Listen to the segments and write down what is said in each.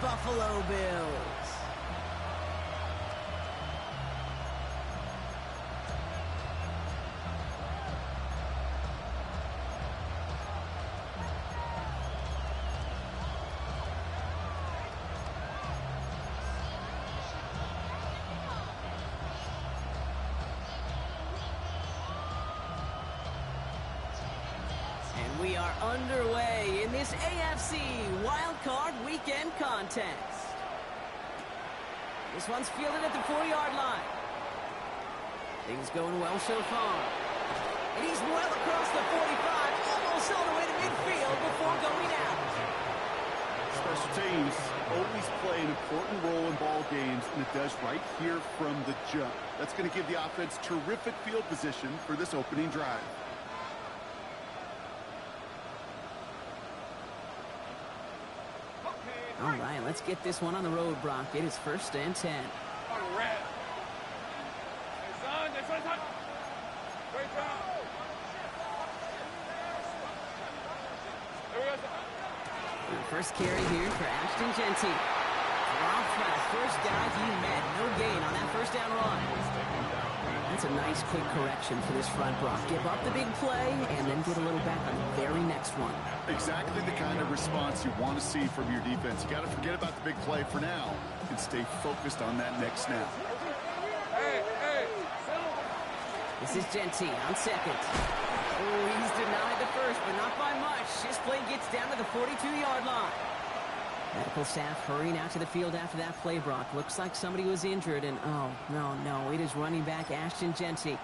Buffalo Bills. We are underway in this AFC Wildcard Weekend contest. This one's fielded at the 4-yard line. Things going well so far. And he's well across the 45, almost all the way to midfield before going out. Special teams always play an important role in ball games, and it does right here from the jump. That's going to give the offense terrific field position for this opening drive. All right, let's get this one on the road, Brock. It is 1st and 10. The first carry here for Ashton Genty. Dropped by the first guy he met. No gain on that first down run. That's a nice quick correction for this front, Brock. Give up the big play and then get a little back on the very next one. Exactly the kind of response you want to see from your defense. You got to forget about the big play for now and stay focused on that next snap. This is Genty on second. Oh, he's denied the first, but not by much. This play gets down to the 42-yard line. Medical staff hurrying out to the field after that play, Brock. Looks like somebody was injured, and oh, no, it is running back Ashton Genty.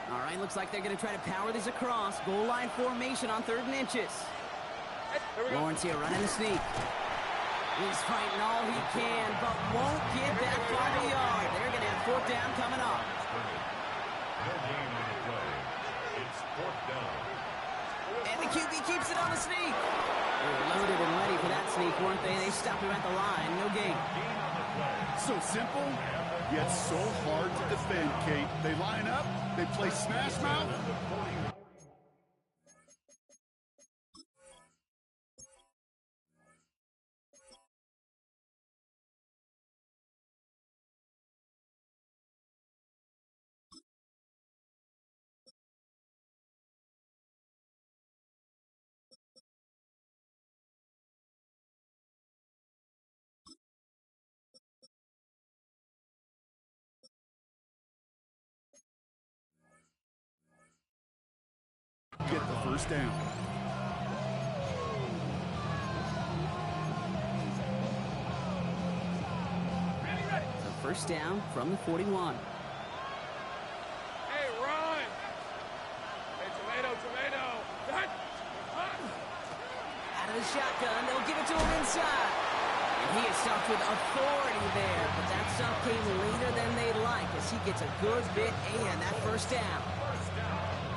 All right, looks like they're going to try to power this across. Goal line formation on 3rd and inches. Lawrence here running the sneak. He's fighting all he can, but won't get that final yard. They're going to have 4th down coming up. It's 4th down. And the QB keeps it on the sneak. They were loaded and ready for that sneak, weren't they? They stopped him at the line. No gain. So simple, yet so hard to defend, Kate. They line up, they play smash mouth. Get the first down. So 1st down from the 41. Hey, run! Hey, tomato! Out of the shotgun, they'll give it to him inside. And he is stopped with authority there, but that stop came later than they'd like as he gets a good bit and that 1st down.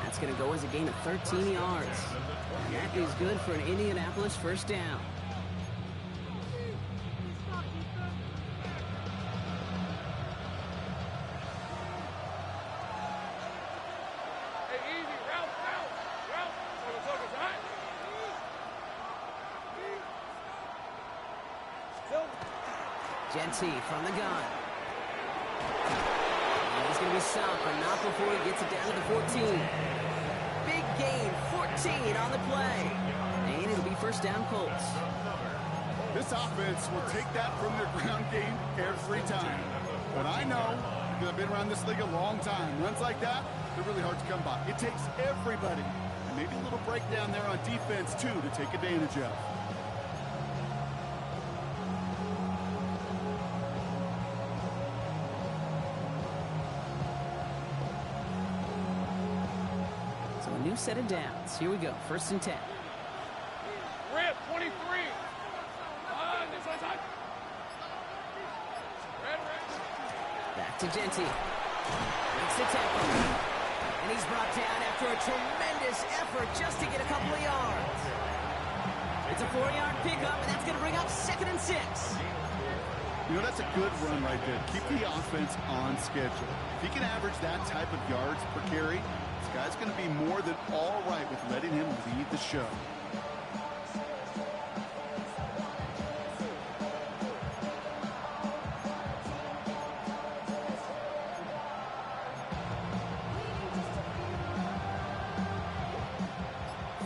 That's going to go as a gain of 13 yards. And that is good for an Indianapolis 1st down. Hey, easy, route. Genty from the gun. And he's going to be stopped, but not before he gets it down to the 14. Big gain, 14 on the play. And it'll be 1st down Colts. This offense will take that from their ground game every time. But I know, because I've been around this league a long time, runs like that, they're really hard to come by. It takes everybody. And maybe a little breakdown there on defense, too, to take advantage of. So a new set of downs. Here we go, 1st and 10. Rip, 23. Back to Genty. Makes the tackle. And he's brought down after a tremendous effort just to get a couple of yards. It's a 4-yard pickup, and that's going to bring up 2nd and 6. You know, that's a good run right there. Keep the offense on schedule. If he can average that type of yards per carry, this guy's going to be more than all right with letting him lead the show.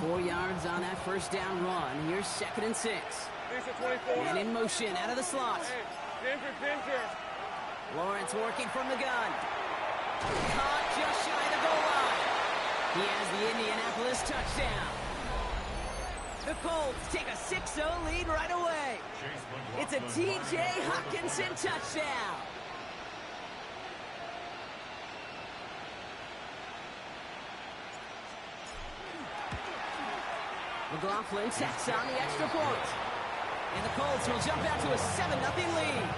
4 yards on that first down run. Here's 2nd and 6. Lisa 24. And in motion, out of the slot. Hey, Ginger. Lawrence working from the gun. Caught just shy of the goal line. He has the Indianapolis touchdown. The Colts take a 6-0 lead right away. It's a T.J. Hockenson touchdown. McLaughlin tacks on the extra point. And the Colts will jump out to a 7-0 lead.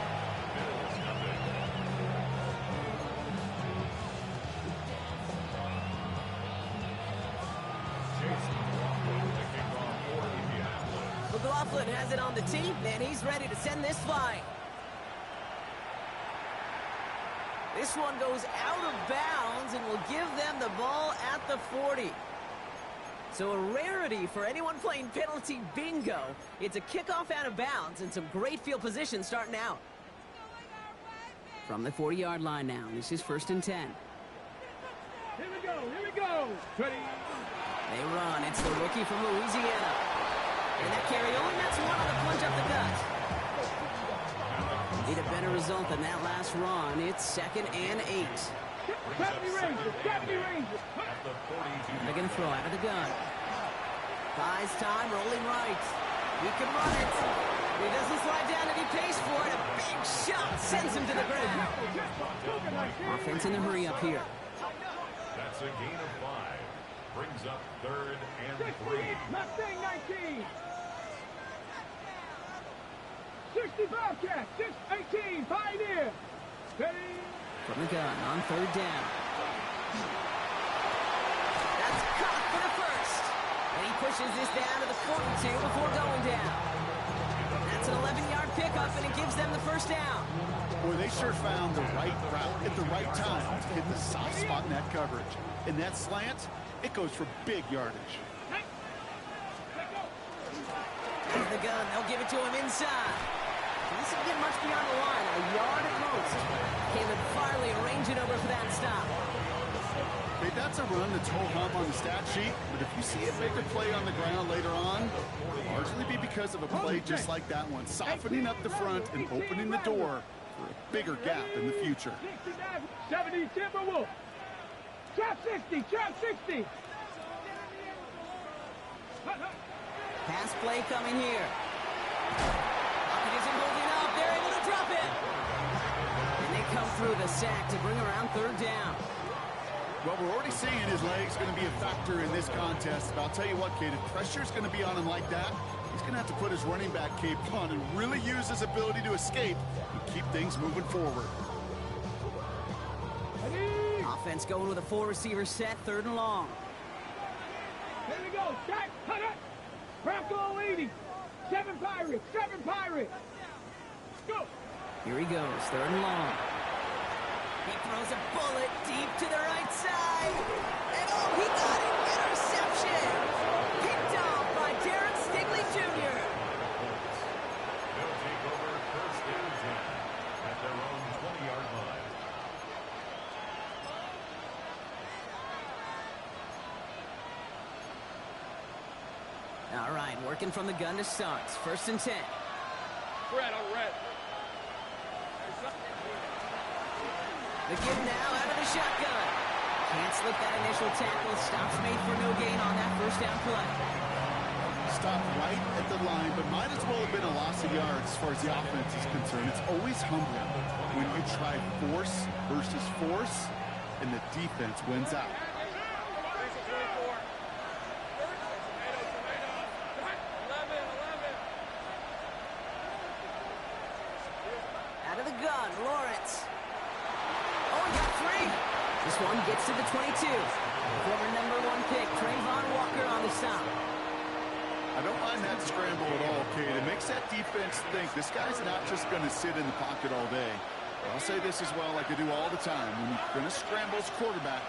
McLaughlin has it on the tee, and he's ready to send this flying. This one goes out of bounds and will give them the ball at the 40. So a rarity for anyone playing penalty bingo. It's a kickoff out of bounds and some great field position starting out. From the 40-yard line now, this is 1st and 10. Here we go. Ready. They run. It's the rookie from Louisiana. And that carry only nets one on the punch up the gut. Need a better result than that last run. It's 2nd and 8. Deputy Ranger. They're going to throw out of the gun. Buys time, rolling right. He can run it. He doesn't slide down and he pays for it. A big shot sends him to the ground. Offense in the hurry up here. That's a gain of 5. Brings up 3rd and 3. Mustang 19. 60 Bobcat. 6-18. Pioneer. Ready. From the gun on 3rd down. That's caught for the first. And he pushes this down to the 42 before going down. That's an 11-yard pickup, and it gives them the first down. Boy, they sure found the right route at the right time to hit the soft spot in that coverage. And that slant, it goes for big yardage. There's the gun. They'll give it to him inside. This doesn't get much beyond the line. A yard at most. Caleb Farley arranging over for that stop. Hey, that's a run that's ho-hum on the stat sheet, but if you see a bigger play on the ground later on, it'll largely be because of a play just like that one, softening up the front and opening the door for a bigger gap in the future. 70 Timberwolf. Trap 60. Pass play coming here. Pocket isn't holding up. They're able to drop it. And they come through the sack to bring around 3rd down. Well, we're already seeing his legs going to be a factor in this contest. But I'll tell you what, Kate, if pressure's going to be on him like that, he's going to have to put his running back cape on and really use his ability to escape and keep things moving forward. Offense going with a 4-receiver set, 3rd and long. Here we go. Jack, cut it. Bronco 80. 7 Pirates. Go. Here he goes, 3rd and long. He throws a bullet deep to the right side. And oh, he got it. Interception. Picked off by Darren Stigley Jr. They'll take over 1st and 10 at their own 20-yard line. All right, working from the gun to start. 1st and 10. Red on red. The give now out of the shotgun. Can't slip that initial tackle. Stops made for no gain on that 1st down play. Stopped right at the line, but might as well have been a loss of yards as far as the offense is concerned. It's always humbling when you try force versus force, and the defense wins out. Out of the gun, Lawrence. Oh, he got 3. This one gets to the 22. Former #1 pick, Trayvon Walker on the stop. I don't mind that scramble at all, Kate. It makes that defense think this guy's not just going to sit in the pocket all day. I'll say this as well, like I do all the time. When you're going to scramble as quarterback,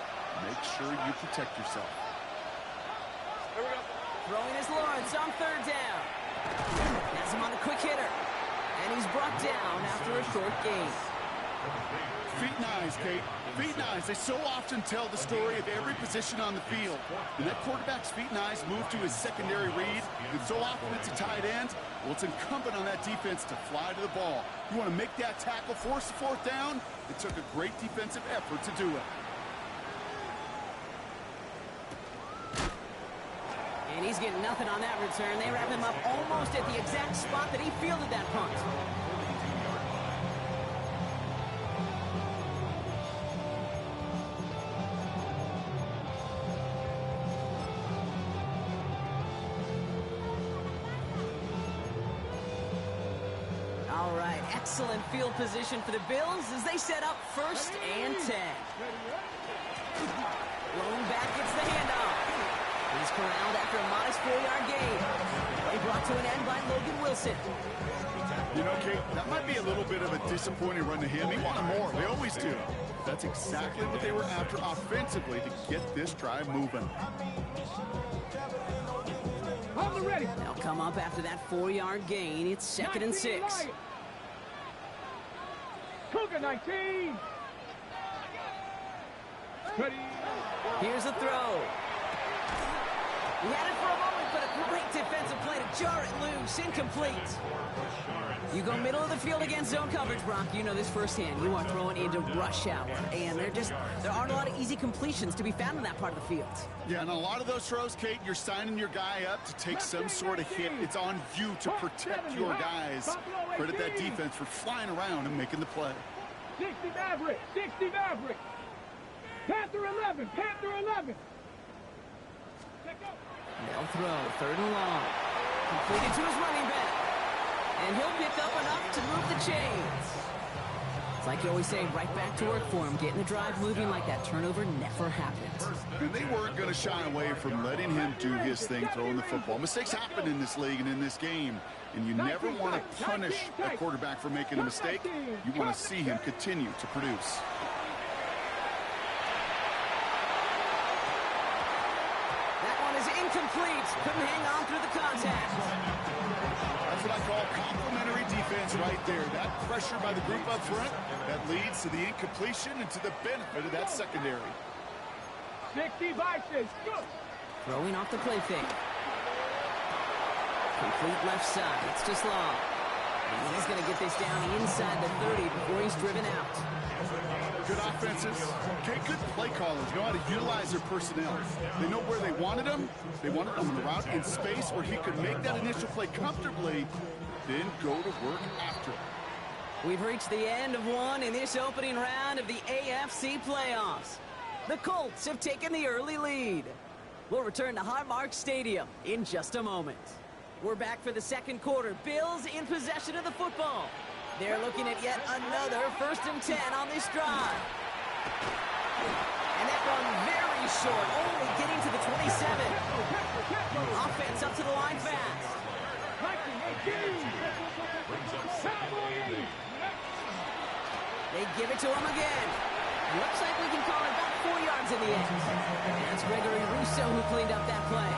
make sure you protect yourself. Here we go. Throwing is Lawrence on 3rd down. Has him on a quick hitter. And he's brought down after a short gain. Feet and eyes, Kate. Feet and eyes. They so often tell the story of every position on the field. When that quarterback's feet and eyes move to his secondary read, and so often it's a tight end, well, it's incumbent on that defense to fly to the ball. You want to make that tackle, force the fourth down? It took a great defensive effort to do it. And he's getting nothing on that return. They wrap him up almost at the exact spot that he fielded that punt. All right, excellent field position for the Bills as they set up 1st and 10. Lone back gets the handoff. He's corralled after a modest 4-yard gain. Play brought to an end by Logan Wilson. You know, Kate, that might be a little bit of a disappointing run to him. He wanted more. They always do. That's exactly what they were after offensively to get this drive moving. Ready. They'll come up after that 4-yard gain. It's 2nd and 6. Cougar 19. Ready. Here's a throw. He had it for a moment, but a great defensive play to jar it loose. Incomplete. You go middle of the field against zone coverage, Brock. You know this firsthand. You are throwing into rush hour. And there aren't a lot of easy completions to be found in that part of the field. Yeah, and a lot of those throws, Kate, you're signing your guy up to take some sort of hit. It's on you to protect your guys. Credit that defense for flying around and making the play. 60 Maverick. 60 Maverick. Panther 11. Panther 11. They'll throw 3rd and long. Completed to his running back. And he'll pick up enough to move the chains. It's like you always say, right back to work for him. Getting the drive moving like that turnover never happened. And they weren't going to shy away from letting him do his thing throwing the football. Mistakes happen in this league and in this game. And you never want to punish a quarterback for making a mistake. You want to see him continue to produce. Incomplete. Couldn't hang on through the contact. That's what I call complementary defense right there. That pressure by the group up front, that leads to the incompletion and to the benefit of that secondary. 60 Vices. Good. Throwing off the play fake. Complete left side. It's just long. And he's going to get this down inside the 30 before he's driven out. Good offenses. Okay, good play callers know how to utilize their personnel. They know where they wanted him. They wanted him on the route in space where he could make that initial play comfortably, then go to work after it. We've reached the end of one in this opening round of the AFC playoffs. The Colts have taken the early lead. We'll return to Highmark Stadium in just a moment. We're back for the second quarter. Bills in possession of the football. They're looking at yet another 1st and 10 on this drive. And that run very short, only getting to the 27. Offense up to the line fast. They give it to him again. Looks like we can call it about 4 yards in the end. And that's Gregory Rousseau who cleaned up that play.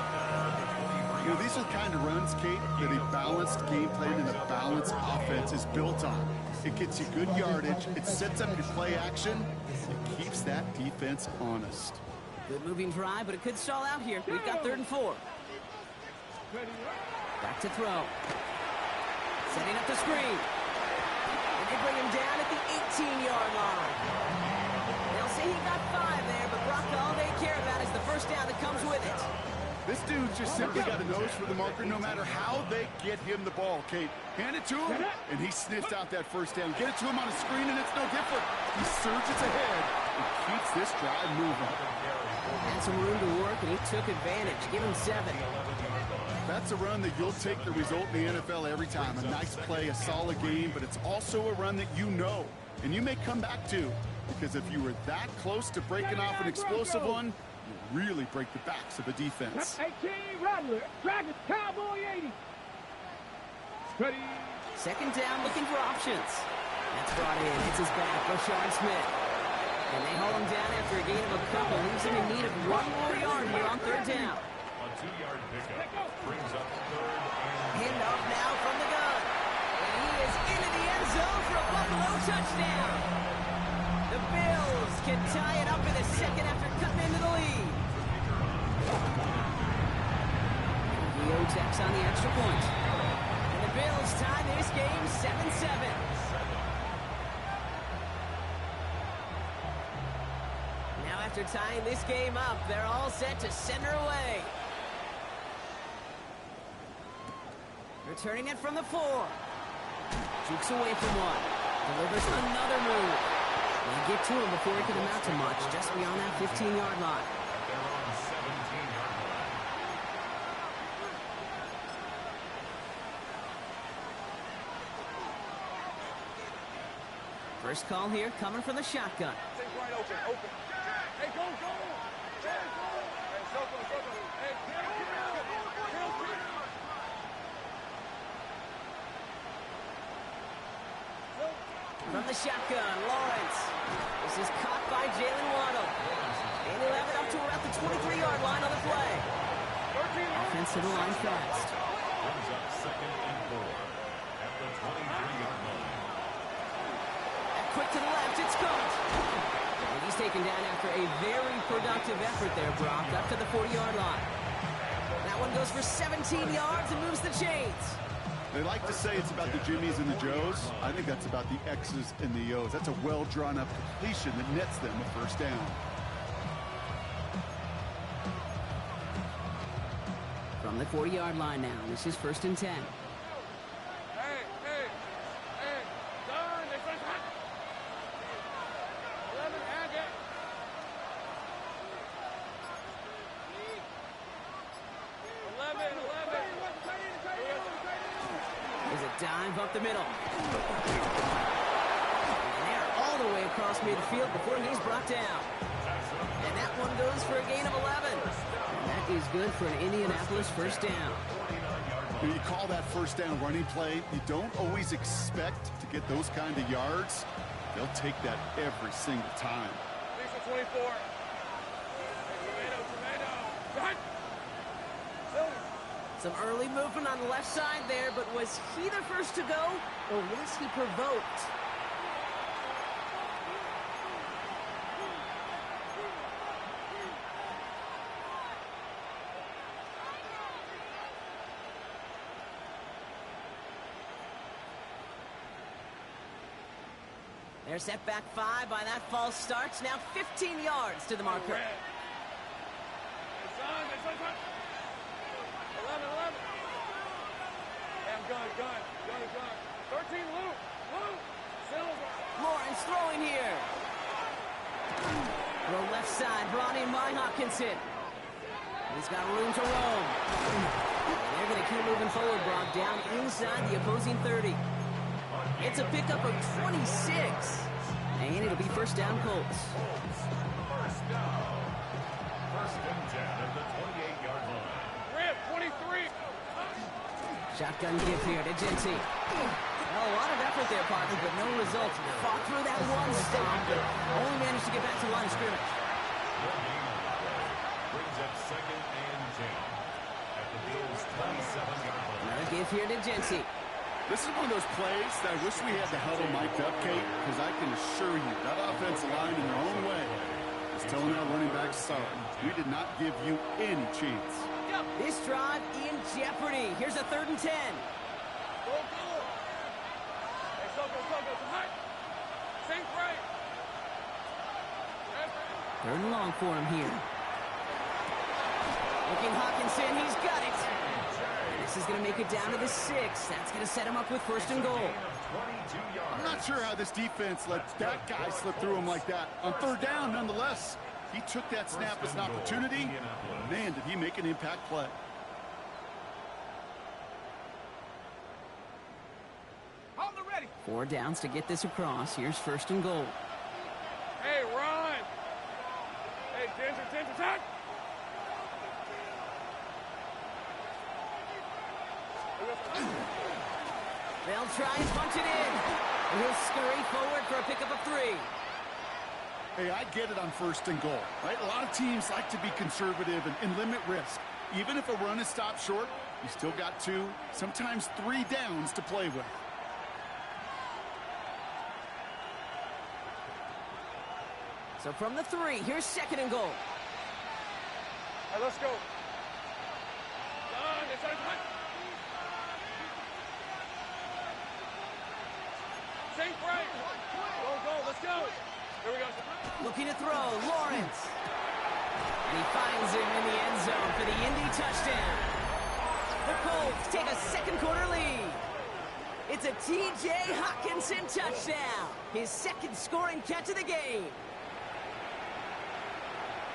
You know, these are the kind of runs, Kate, that a balanced game plan and a balanced offense is built on. It gets you good yardage. It sets up your play action. It keeps that defense honest. Good moving drive, but it could stall out here. We've got 3rd and 4. Back to throw. Setting up the screen. And they bring him down at the 18-yard line. They'll say he got 5 there, but Brock, all they care about is the 1st down that comes with it. This dude just simply got a nose for the marker no matter how they get him the ball, Kate. Hand it to him, and he sniffs out that 1st down. Get it to him on a screen, and it's no different. He surges ahead and keeps this drive moving. Had some room to work, and he took advantage. Give him 7. That's a run that you'll take the result in the NFL every time. A nice play, a solid game, but it's also a run that you know, and you may come back to. Because if you were that close to breaking off an explosive one, you really break the backs of a defense. 18 Rattler. Dragon. Cowboy 80. Ready. 2nd down, looking for options. That's brought in. It's his back, Rashard Smith. And they hold him down after a gain of a couple. Leaves him in need of 1 more yard here on 3rd down. A 2-yard pickup brings up 3rd and... Handoff now from the gun. And he is into the end zone for a Buffalo touchdown. can tie it up in a second after cutting into the lead. Leo checks on the extra point. And the Bills tie this game 7-7. Now after tying this game up, they're all set to send her away. Returning it from the 4. Jukes away from one. Delivers another move. They get to him before he can amount to much, just beyond that 15-yard line. They're on the 17-yard line. First call here coming from the shotgun. Stay right open, open. Hey, go, go. Hey, go. Hey, circle, circle. Hey, kill. From the shotgun, Lawrence. This is caught by Jalen Waddle. And he'll have it up to about the 23-yard line on the play. Offense to the line fast. Brings up 2nd and 4 at the 23-yard line. Quick to the left, it's caught. And he's taken down after a very productive effort there, Brock, up to the 40-yard line. That one goes for 17 yards and moves the chains. They like to say it's about the Jimmies and the Joes. I think that's about the X's and the O's. That's a well-drawn-up completion that nets them a first down. From the 40-yard line now, this is 1st and 10. Hey, done. They first hot. 11, and get. There's a dive up the middle. And they're all the way across midfield before he's brought down. And that one goes for a gain of 11. And that is good for an Indianapolis first down. When you call that first down running play, you don't always expect to get those kind of yards. They'll take that every single time. 24. Tomato. Some early movement on the left side there, but was he the first to go, or was he provoked? They're set back 5 by that false starts. Now 15 yards to the marker. It's on. 11. Damn, gun. 13, Luke. Silver. Lawrence throwing here. Throw left side, brought in by Hawkinson. He's got room to roam. They're going to keep moving forward, Brock, down inside the opposing 30. It's a pickup of 26. And it'll be first down, Colts. First down. 1st and 10 at the 28-yard line. Rip, 23. Shotgun give here to Genty. Well, a lot of effort there, partner, but no results. Fought through that one stop, but only managed to get back to line of scrimmage. Brings up 2nd and 10 at the Bills' 27-yard line. Another give here to Genty. This is one of those plays that I wish we had the huddle mic'd up, Kate, because I can assure you that offensive line in their own way is telling our running backs, sorry, we did not give you any chance. This drive in jeopardy. Here's a 3rd and 10. Go. Hey, go. Hot. Sink right. 3rd and long for him here. Looking Hawkinson, he's got it. This is going to make it down to the 6. That's going to set him up with 1st and goal. I'm not sure how this defense let that guy slip through him like that. On 3rd down, nonetheless, he took that snap as an opportunity. Man, did he make an impact play. On the ready. 4 downs to get this across. Here's 1st and goal. Hey, Ron. Hey, Ginger, touch. They'll try and punch it in. And he'll scurry forward for a pickup of 3. Hey, I get it on 1st and goal, right? A lot of teams like to be conservative and limit risk. Even if a run is stopped short, you still got 2, sometimes 3 downs to play with. So from the 3, here's 2nd and goal. Hey, let's go. Safe break. Go, let's go. Here we go. Looking to throw, Lawrence. And he finds him in the end zone for the Indy touchdown. The Colts take a second quarter lead. It's a T.J. Hockenson touchdown. His 2nd scoring catch of the game.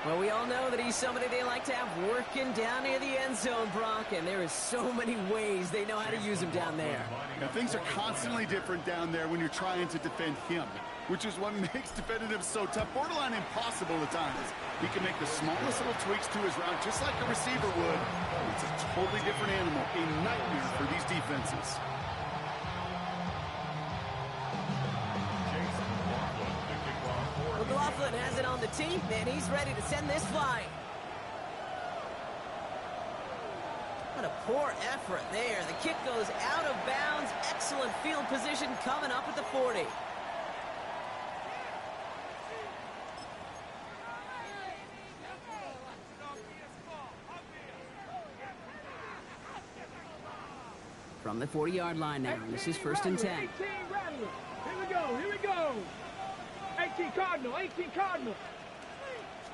Well, we all know that he's somebody they like to have working down near the end zone, Brock, and there is so many ways they know how to use him down there. And things are constantly different down there when you're trying to defend him, which is what makes defending him so tough, borderline impossible at times. He can make the smallest little tweaks to his route just like a receiver would. It's a totally different animal, a nightmare for these defenses. McLaughlin has it on the team, and he's ready to send this flying. What a poor effort there. The kick goes out of bounds. Excellent field position coming up at the 40. From the 40-yard line now, this is 1st and 10. 18 Rattler. Here we go. 18 Cardinal.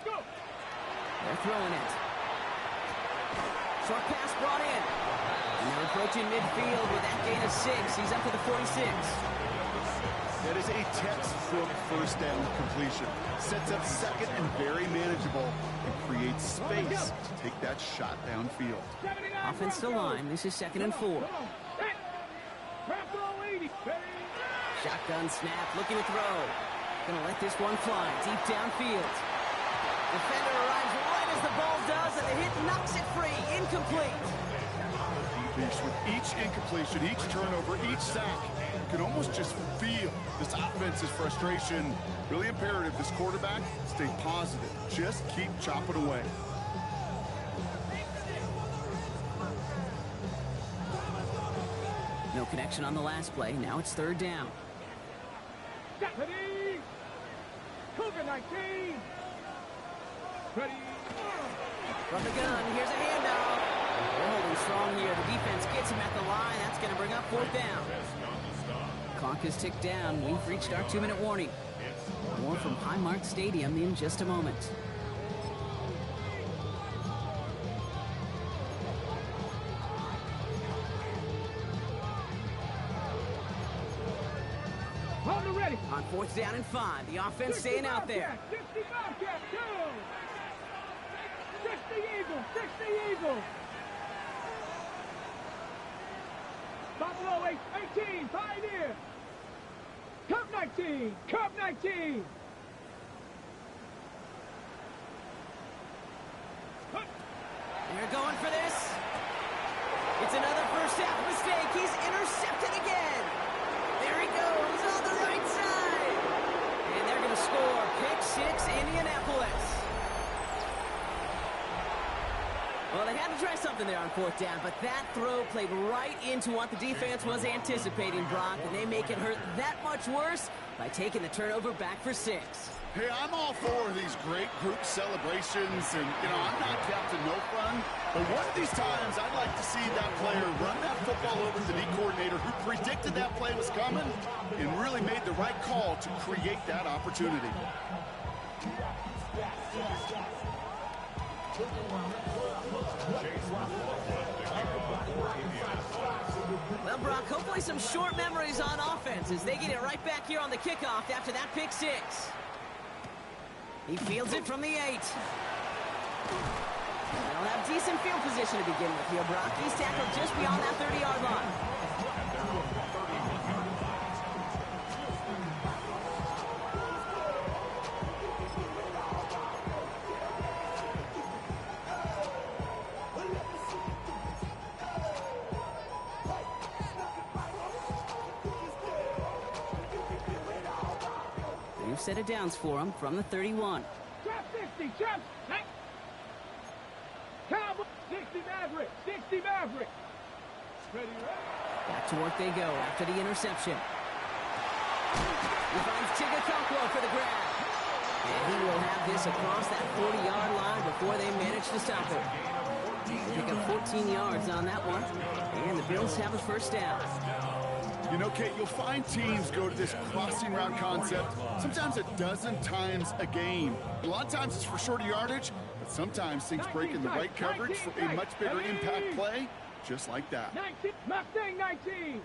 Go. They're throwing it. Short pass brought in. And they're approaching midfield with that gain of 6. He's up to the 46. That is a textbook first down completion. Sets up 2nd and very manageable and creates space to take that shot downfield. Offensive line, this is 2nd and 4. Shotgun snap, looking to throw. Gonna let this one fly deep downfield. Defender arrives right as the ball does, and the hit knocks it free. Incomplete. With each incompletion, each turnover, each sack, you can almost just feel this offense's frustration. Really imperative, this quarterback, stay positive. Just keep chopping away. No connection on the last play. Now it's 3rd down. Ready. Cougar 19. Ready. From the gun, here's a handoff. They're holding strong here. The defense gets him at the line. That's going to bring up 4th down. Clock is ticked down. We've reached our 2-minute warning. More from Highmark Stadium in just a moment. Ready. On 4th down and 5, the offense staying out there. 60 Bobcat, go! 60 Eagles! Buffalo 18, Pioneer! Cup 19! They're going for this. It's another first half mistake. He's intercepted again. There he goes on the right side. And they're going to score. Pick 6, Indianapolis. Well, they had to try something there on 4th down, but that throw played right into what the defense was anticipating, Brock, and they make it hurt that much worse by taking the turnover back for 6. Hey, I'm all for these great group celebrations, and, I'm not Captain No Fun, but one of these times I'd like to see that player run that football over to the D coordinator who predicted that play was coming and really made the right call to create that opportunity. Well, Brock, hopefully some short memories on offense as they get it right back here on the kickoff after that pick 6. He fields it from the 8. They'll have decent field position to begin with here, Brock. He's tackled just beyond that 30-yard line. Set of downs for him from the 31. Trap 60, trap. Cowboy, 60 Maverick. Ready. Back to work they go after the interception. He finds Tigger Conquo for the grab. And he will have this across that 40-yard line before they manage to stop him. Pick up 14 yards on that one. And the Bills have a first down. You know, Kate, you'll find teams go to this crossing route concept sometimes a dozen times a game. A lot of times it's for shorter yardage, but sometimes things break in the right coverage for a much bigger impact play, just like that. 19, Mustang 19.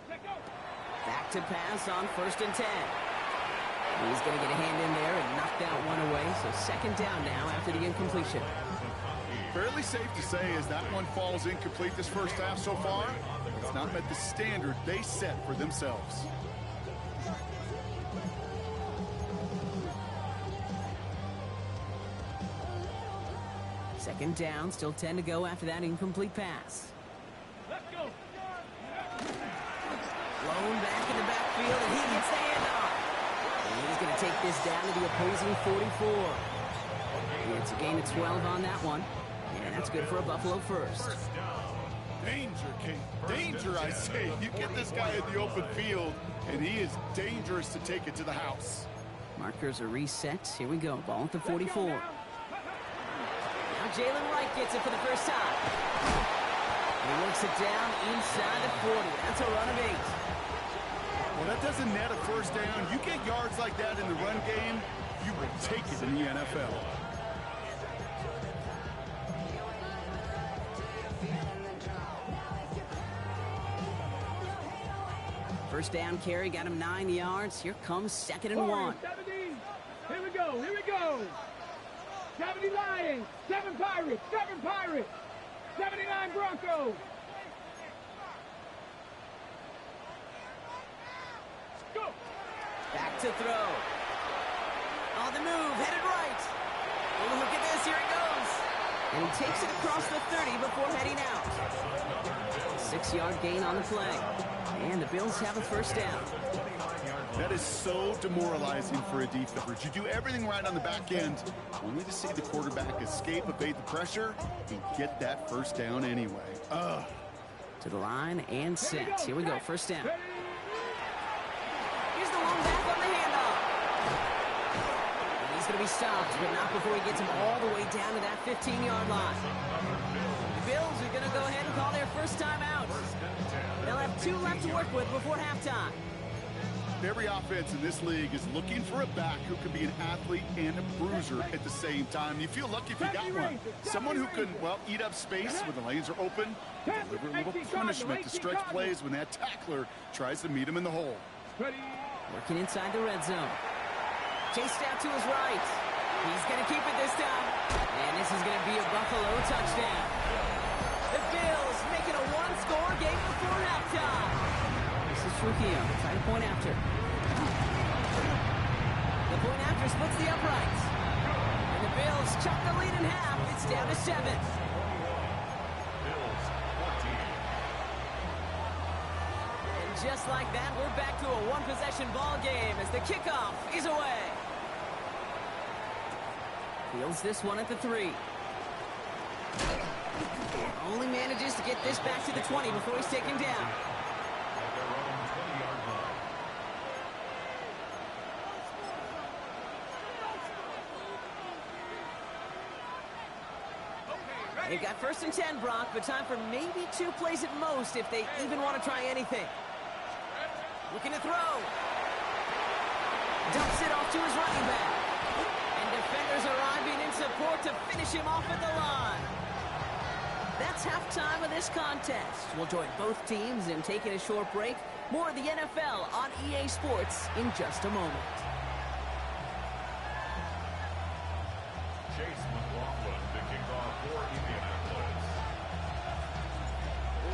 Back to pass on 1st and 10. He's going to get a hand in there and knock that one away. So 2nd down now after the incompletion. Fairly safe to say as that one falls incomplete this first half so far, it's not met the standard they set for themselves. Second down, still 10 to go after that incomplete pass. Let's go. Blown back in the backfield, and he gets the handoff. And he's going to take this down to the opposing 44. It's a gain of 12 on that one. And that's good for a Buffalo first. Danger, King. Danger, I say. You get this guy in the open field, and he is dangerous to take it to the house. Markers are reset. Here we go. Ball at the 44. Now Jalen Wright gets it for the first time. He works it down inside the 40. That's a run of 8. Well, that doesn't net a first down. You get yards like that in the run game, you will take it in the NFL. First down carry, got him 9 yards. Here comes 2nd and 1. 70. Here we go. Here we go. 70 Lions. 7 Pirates. 7 Pirates. 79 Broncos. Go. Back to throw. On the move, headed right. Oh, look at this, here it goes. And he takes it across the 30 before heading out. 6-yard gain on the play. And the Bills have a first down. That is so demoralizing for a defense. You do everything right on the back end, only to see the quarterback escape, evade the pressure, and get that first down anyway. To the line and set. Here we go, first down. Here's the long back on the handoff. And he's going to be stopped, but not before he gets him all the way down to that 15-yard line. The Bills are going to go ahead and call their first time out. They'll have 2 left to work with before halftime. Every offense in this league is looking for a back who can be an athlete and a bruiser at the same time. You feel lucky if you got one. Someone who can, well, eat up space when the lanes are open, deliver a little punishment to stretch plays when that tackler tries to meet him in the hole. Working inside the red zone. Chased out to his right. He's going to keep it this time. And this is going to be a Buffalo touchdown. The Bills making a 1-score game before halftime. This is Trujillo, trying to point after. The point after splits the uprights. And the Bills chop the lead in half. It's down to 7. Bills 14. And just like that, we're back to a one-possession ball game as the kickoff is away. Fields this one at the 3. Only manages to get this back to the 20 before he's taken down. They've got 1st and 10, Brock, but time for maybe 2 plays at most if they even want to try anything. Looking to throw. Dumps it off to his running back. And defenders arriving in support to finish him off at the line. That's halftime of this contest. We'll join both teams in taking a short break. More of the NFL on EA Sports in just a moment.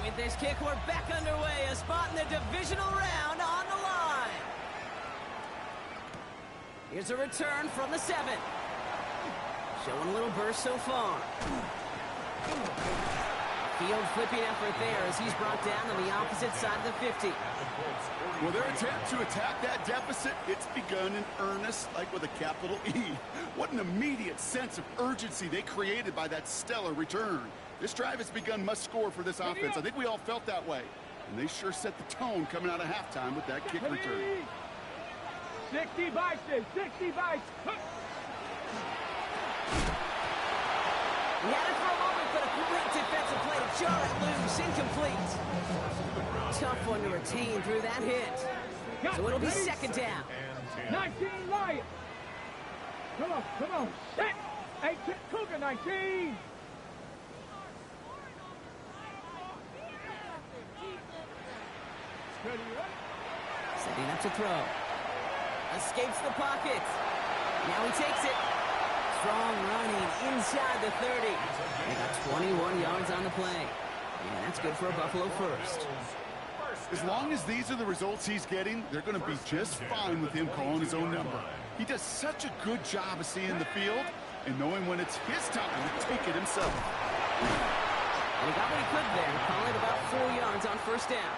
With this kick, we're back underway. A spot in the divisional round on the line. Here's a return from the 7. Showing a little burst so far. Field flipping effort there as he's brought down on the opposite side of the 50. Well, their attempt to attack that deficit, it's begun in earnest, like with a capital E. What an immediate sense of urgency they created by that stellar return. This drive has begun must score for this offense. I think we all felt that way. And they sure set the tone coming out of halftime with that kick return. 60 vices, 60 vices. He had it for a moment, but a great defensive play to jar it loose. Incomplete. Tough one to retain through that hit. So it'll be second down. 19 Lions. Come on, come on. Set. 18 Cougar 19. Setting up to throw. Escapes the pocket. Now he takes it. Strong running inside the 30. They got 21 yards on the play. And that's good for a Buffalo first. As long as these are the results he's getting, they're going to be just fine with him calling his own number. He does such a good job of seeing the field and knowing when it's his time to take it himself. And he got what he could there, calling about 4 yards on first down.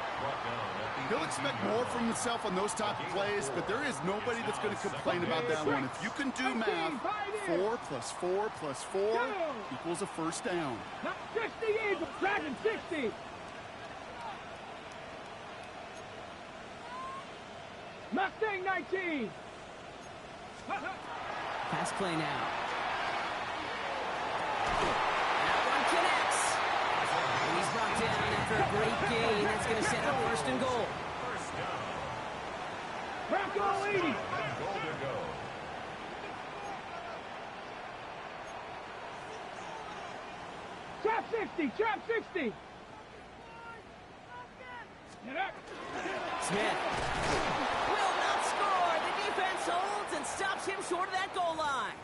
He'll expect more from himself on those type of plays, but there is nobody that's going to complain about that one. If you can do math, 4 plus 4 plus 4 equals a first down. 60 Eagles, Dragon 60. Mustang 19. Pass play now. That one connects. And he's brought down after a great gain. That's going to set up first and goal. Bronco 80. Trap 60, trap 60. Smith will not score. The defense holds and stops him short of that goal line.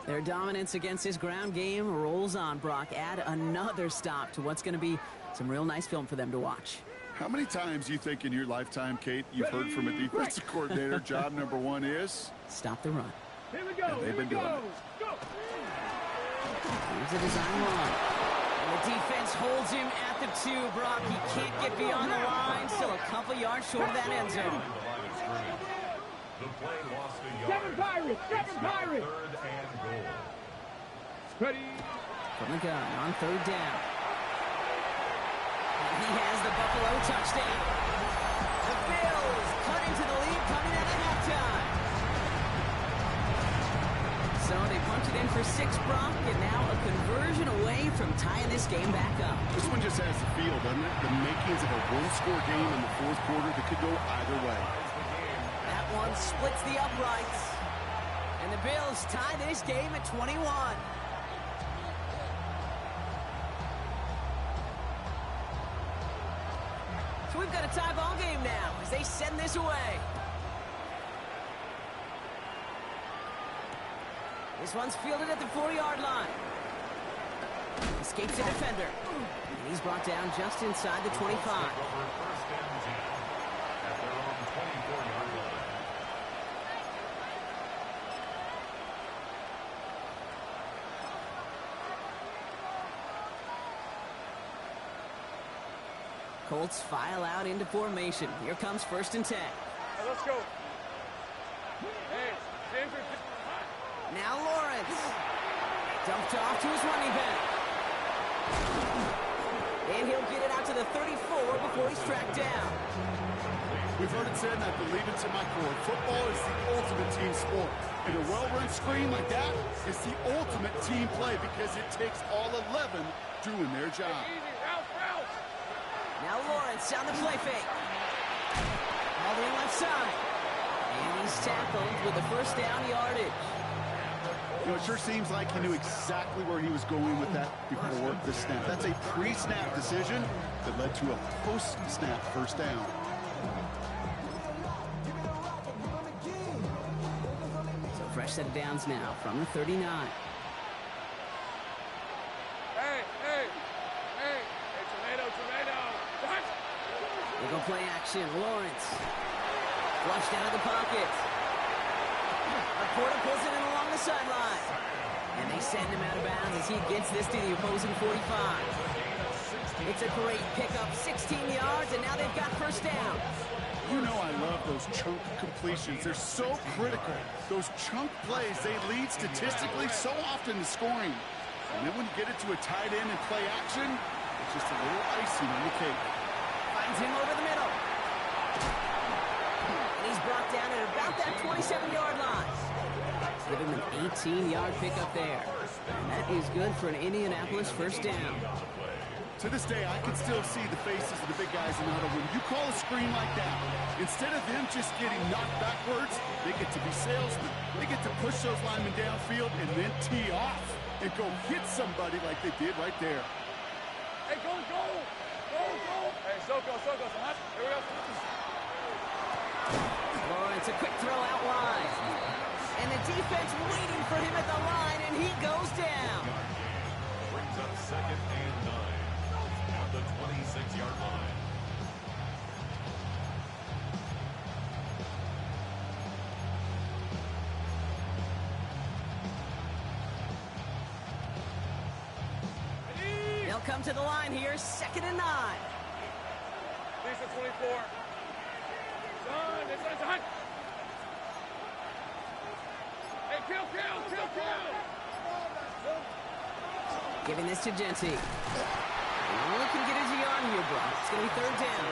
Their dominance against his ground game rolls on, Brock. Add another stop to what's going to be some real nice film for them to watch. How many times you think in your lifetime, Kate, you've heard from a defensive coordinator, job number 1 is? Stop the run. Here we go, And they've been doing it. Go. Here's a design run. And the defense holds him at the 2, Brock. He can't get beyond the line. Still a couple yards short of that end zone. The play lost a yard. 7 Pirates, 7 Pirates. Third and goal. Ready. From the gun on third down. And he has the Buffalo touchdown. The Bills cut into the lead coming out of halftime. So they punched it in for 6, Brock, and now a conversion away from tying this game back up. This one just has the feel, doesn't it? The makings of a one-score game in the fourth quarter that could go either way. That one splits the uprights. And the Bills tie this game at 21. So we've got a tie ball game now as they send this away. This one's fielded at the 4-yard line. Escapes the defender. And he's brought down just inside the 25. First and 10 at their own 24-yard line. Colts file out into formation. Here comes first and 10. Let's go. Hey, Now Lawrence. Dumped off to his running back. And he'll get it out to the 34 before he's tracked down. We've heard it said, and I believe it to my core. Football is the ultimate team sport. And a well-run screen like that is the ultimate team play because it takes all 11 doing their job. Now Lawrence on the play fake. All the way left side. And he's tackled with the first down yardage. You know, it sure seems like he knew exactly where he was going with that before the snap. That's a pre-snap decision that led to a post-snap first down. So fresh set of downs now from the 39. They go play action. Lawrence. Flushed out of the pocket. Porter pulls it in along the sideline. And they send him out of bounds as he gets this to the opposing 45. It's a great pickup. 16 yards, and now they've got first down. You know I love those chunk completions. They're so critical. Those chunk plays, they lead statistically so often to scoring. And then when you get it to a tight end and play action, it's just a little icing on the cake. Finds him over the middle. And he's brought down at about about that 27-yard line. Give him an 18-yard pickup there. And that is good for an Indianapolis first down. To this day, I can still see the faces of the big guys in the huddle. When you call a screen like that, instead of them just getting knocked backwards, they get to be salesmen. They get to push those linemen downfield and then tee off and go hit somebody like they did right there. Hey, go! Hey, Soko, son. Here we go. Lawrence, a quick throw out wide. And the defense waiting for him at the line, and he goes down. Brings up 2nd and 9 at the 26-yard line. They'll come to the line here, 2nd and 9. Lisa 24. Son, this is Hunt. Hey, kill! Giving this to Genty. Only can get his yard here, bro. It's going to be 3rd down.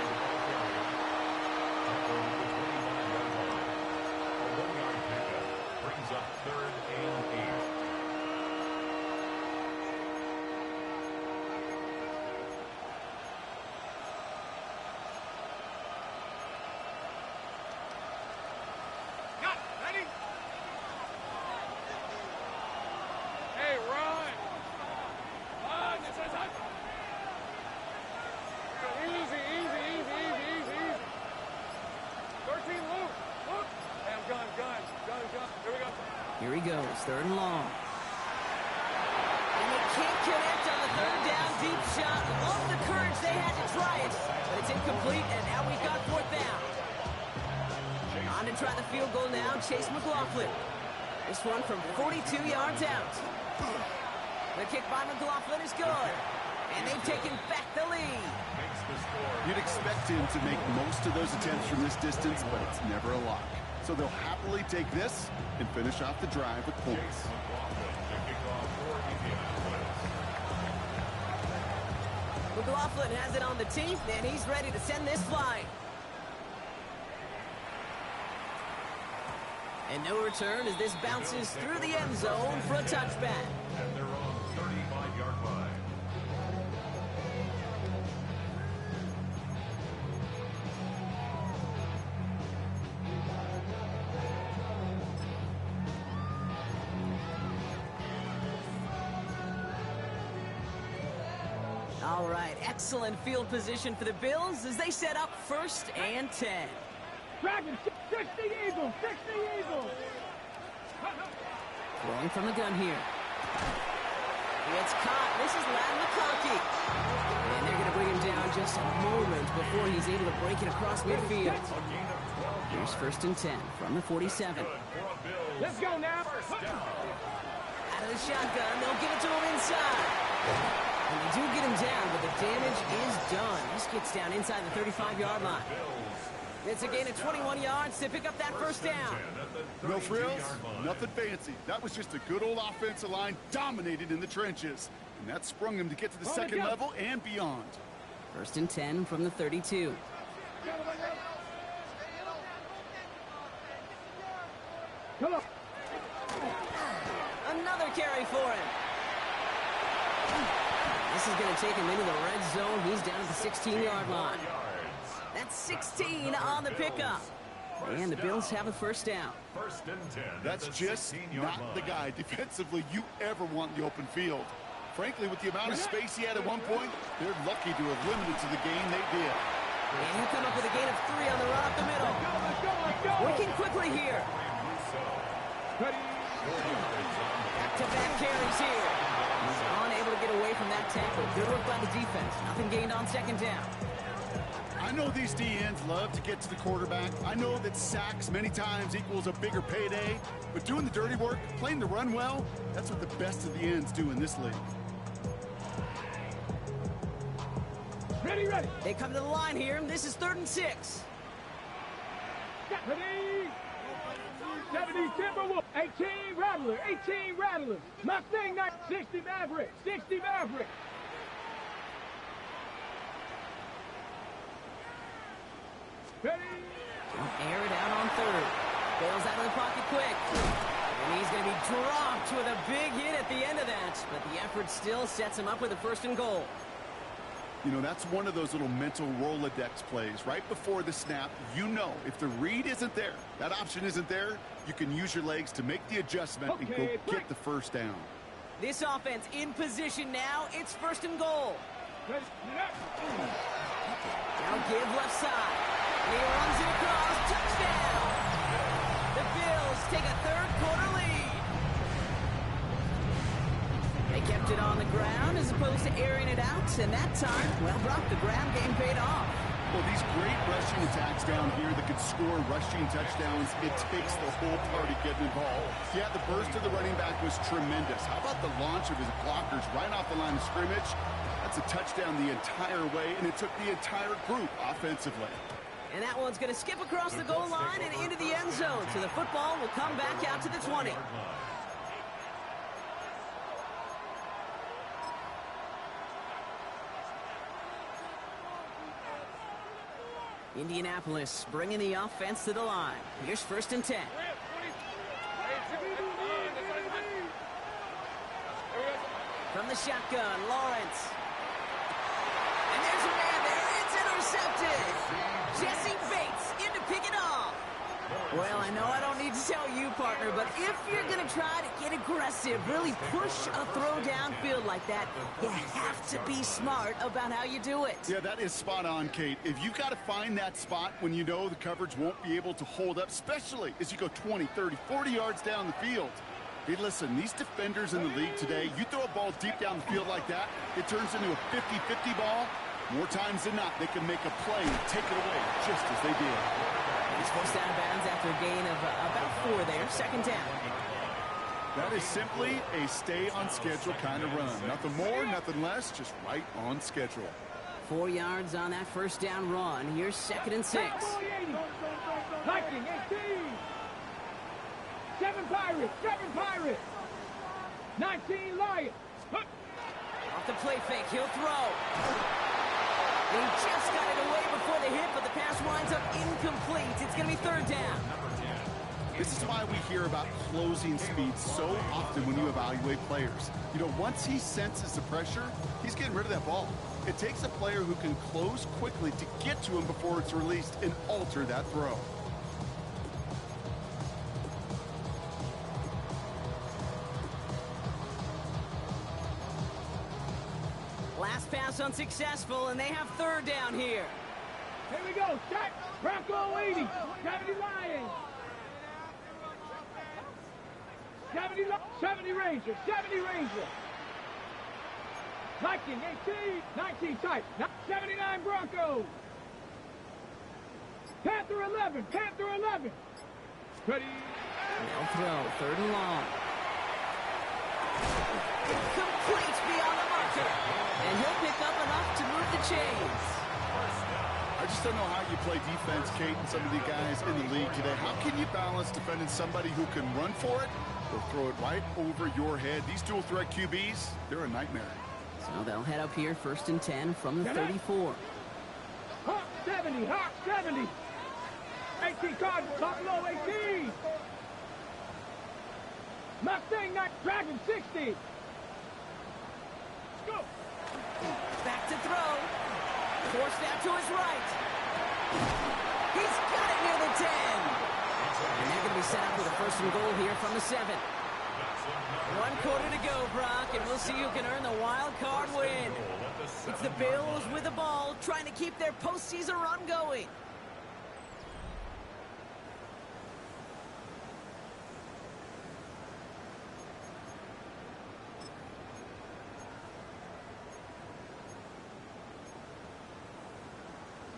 A 1-yard pickup brings up 3rd and 8. Ready? Hey, run! This is Hunt. Easy. 13, Luke. Hey, I'm gun. Here we go. Here he goes, 3rd and long. And they can't connect on the 3rd down deep shot. Love the courage they had to try it, but it's incomplete, and now we've got 4th down. On to try the field goal now, Chase McLaughlin. This one from 42 yards out. The kick by McLaughlin is good, and they've taken back the lead. You'd expect him to make most of those attempts from this distance, but it's never a lock. So they'll happily take this and finish off the drive with points. McLaughlin has it on the teeth, and he's ready to send this flying. And no return as this bounces through the end zone for a touchback. At their own 35-yard line. All right, excellent field position for the Bills as they set up 1st and 10. Dragon, 60 Eagles. Throwing from the gun here. It's caught. This is Ladd McConkey. And they're going to bring him down just a moment before he's able to break it across midfield. Here's 1st and 10 from the 47. Let's go now. Out of the shotgun, they'll give it to him inside. And they do get him down, but the damage is done. This gets down inside the 35-yard line. It's a gain of 21 yards to pick up that 1st down. No frills, nothing fancy. That was just a good old offensive line dominated in the trenches. And that sprung him to get to the 2nd level and beyond. 1st and 10 from the 32. Come on. Another carry for him. This is going to take him into the red zone. He's down at the 16-yard line. That's 16 on the pickup. And the Bills have a 1st down. 1st and 10. That's just not the guy defensively you ever want in the open field. Frankly, with the amount of space he had at one point, they're lucky to have limited to the gain they did. And he'll come up with a gain of 3 on the run up the middle. Let's go. Working quickly here. Ready. Back-to-back carries here. He's unable to get away from that tackle. Good work by the defense. Nothing gained on 2nd down. I know these DNs love to get to the quarterback. I know that sacks many times equals a bigger payday. But doing the dirty work, playing the run well, that's what the best of the ends do in this league. Ready. They come to the line here. This is 3rd and 6. Ready. 70 Timberwolves. 18 Rattlers. Mustang 60 Maverick. Ready. Air it out on 3rd. Bails out of the pocket quick. And he's going to be dropped with a big hit at the end of that. But the effort still sets him up with a 1st and goal. You know, that's one of those little mental Rolodex plays. Right before the snap, you know if the read isn't there, that option isn't there, you can use your legs to make the adjustment and go get the 1st down. This offense in position now. It's 1st and goal. Now give left side. And he runs it across. Touchdown! The Bills take a 3rd quarter lead. They kept it on the ground as opposed to airing it out. And that time, well, Brock, the ground game paid off. Well, these great rushing attacks down here that could score rushing touchdowns, it takes the whole party getting involved. Yeah, the burst of the running back was tremendous. How about the launch of his blockers right off the line of scrimmage? That's a touchdown the entire way, and it took the entire group offensively. And that one's going to skip across the goal line and into the end zone. So the football will come back out to the 20. Indianapolis bringing the offense to the line. Here's 1st and 10. From the shotgun, Lawrence. And there's a man there. It's intercepted. Jesse Bates in to pick it off. Well, I know I don't need to tell you, partner, but if you're going to try to get aggressive, really push a throw downfield like that, you have to be smart about how you do it. Yeah, that is spot on, Kate. If you've got to find that spot when you know the coverage won't be able to hold up, especially as you go 20, 30, 40 yards down the field. Hey, listen, these defenders in the league today, you throw a ball deep down the field like that, it turns into a 50-50 ball. More times than not, they can make a play and take it away just as they did. He's forced out of bounds after a gain of about 4 there. 2nd down. That is simply a stay-on-schedule kind of run. Nothing more, nothing less, just right on schedule. 4 yards on that 1st down run. Here's 2nd and 6. Viking 18. 7 Pirates. 7 Pirates. 19 Lions. Off the play fake, he'll throw. He just got it away before the hit, but the pass winds up incomplete. It's going to be 3rd down. This is why we hear about closing speed so often when you evaluate players. You know, once he senses the pressure, he's getting rid of that ball. It takes a player who can close quickly to get to him before it's released and alter that throw. Last pass unsuccessful, and they have 3rd down here. Here we go. Start. Bronco 80. 70 Lions. 70 Rangers. 70 Rangers. Viking 18. 19 type. 79 Broncos. Panther 11. Panther 11. Ready. They'll throw. 3rd and long. Complete beyond the marker. And he'll pick up enough to move the chains. I just don't know how you play defense, Kate, and some of the guys in the league today. How can you balance defending somebody who can run for it or throw it right over your head? These dual threat QBs, they're a nightmare. So they'll head up here 1st and 10 from the 34. Hawk 70. Hawk 70. 18 Cardinals. Hawk low 18. Mustang not Dragon 60. Go. Back to throw. Forced out to his right. He's got it near the 10. And they're going to be set up with a 1st and goal here from the 7. 1 quarter to go, Brock, and we'll see who can earn the wild card win. It's the Bills with the ball, trying to keep their postseason run going.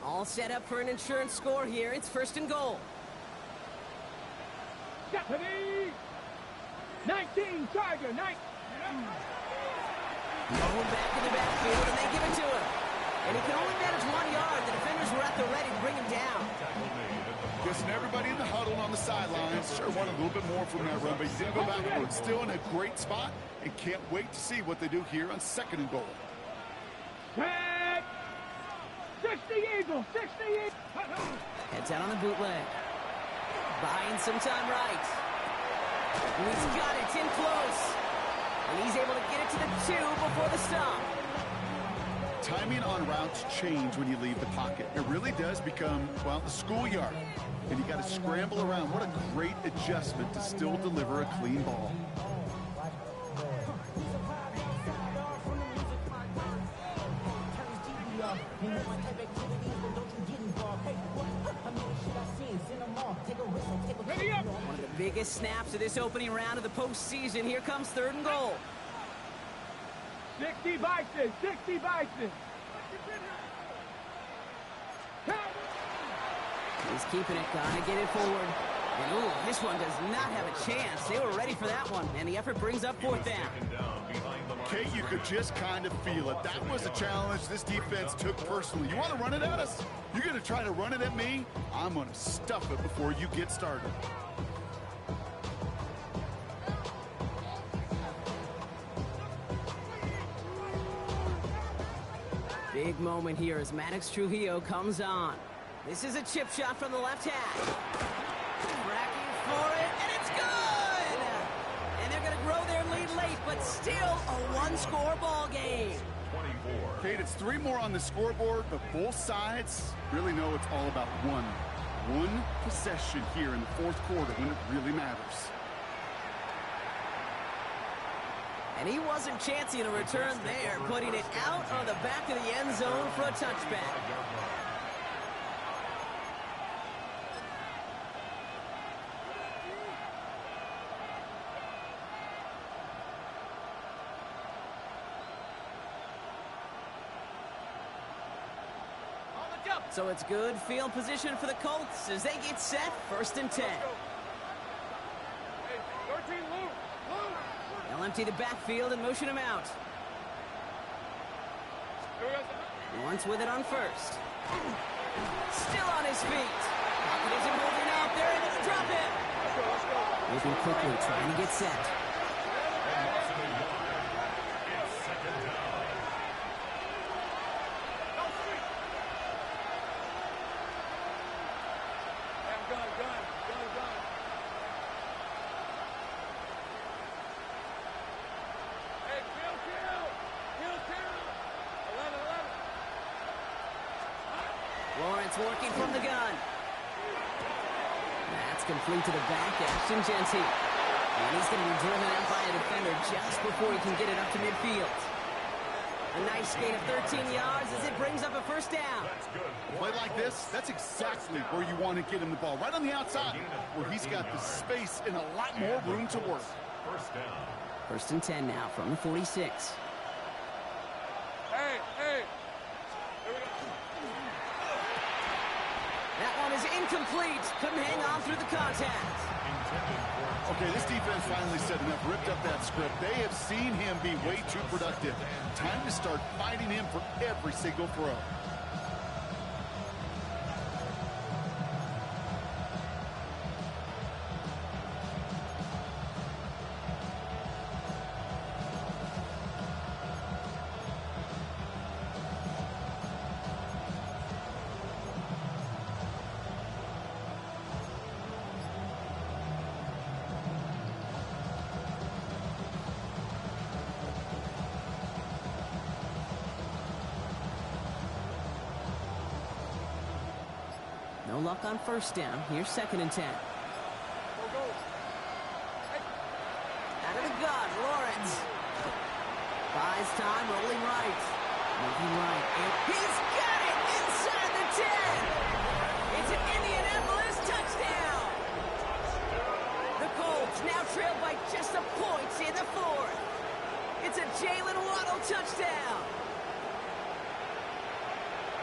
All set up for an insurance score here. It's 1st and goal. Stephanie! 19, Tiger, 19. Going back in the backfield, and they give it to him. And he can only manage 1 yard. The defenders were at the ready to bring him down. Guessing everybody in the huddle on the sidelines sure wanted a little bit more from that run, but he didn't go backwards. Still in a great spot, and can't wait to see what they do here on 2nd and goal. Set! 60 Eagles, 60 Eagles. Heads out on the bootleg. Buying some time right. And he's got it in close. And he's able to get it to the 2 before the stop. Timing on routes change when you leave the pocket. It really does become, well, the schoolyard. And you got to scramble around. What a great adjustment to still deliver a clean ball. One of the biggest snaps of this opening round of the postseason. Here comes 3rd and goal. 60 Bison, 60 Bison. He's keeping it, gonna get it forward. And ooh, this one does not have a chance. They were ready for that one, and the effort brings up 4th down. Kate, you could just kind of feel it. That was a challenge this defense took personally. You want to run it at us? You're going to try to run it at me? I'm going to stuff it before you get started. Big moment here as Maddox Trujillo comes on. This is a chip shot from the left hash. Tracking for it, and it's good! And they're going to grow their lead late, but still a one-score ball game. Kate, it's 3 more on the scoreboard, but both sides really know it's all about one possession here in the 4th quarter when it really matters. And he wasn't chancing a return there, putting it out on the back of the end zone for a touchback. So it's good field position for the Colts as they get set, 1st and 10. They'll empty the backfield and motion him out. Lawrence with it on 1st. Still on his feet. Pocket isn't moving up. They're able to drop him. Moving quickly, trying to get set. Lawrence working from the gun. That's complete to the back, Ashton Genty. And he's going to be driven out by a defender just before he can get it up to midfield. A nice gain of 13 yards as it brings up a 1st down. A play like this, that's exactly where you want to get him the ball. Right on the outside, where he's got the space and a lot more room to work. 1st down. 1st and 10 now from the 46. Hey. That one is incomplete. Couldn't hang on through the contact. Okay, this defense finally said enough, ripped up that script. They have seen him be way too productive. Time to start fighting him for every single throw. No luck on 1st down. Here's 2nd and 10. Out of the gun, Lawrence. Buys time, rolling right. Moving right. And he's got it inside the 10. It's an Indianapolis touchdown. The Colts now trail by just a point in the 4th. It's a Jalen Waddle touchdown.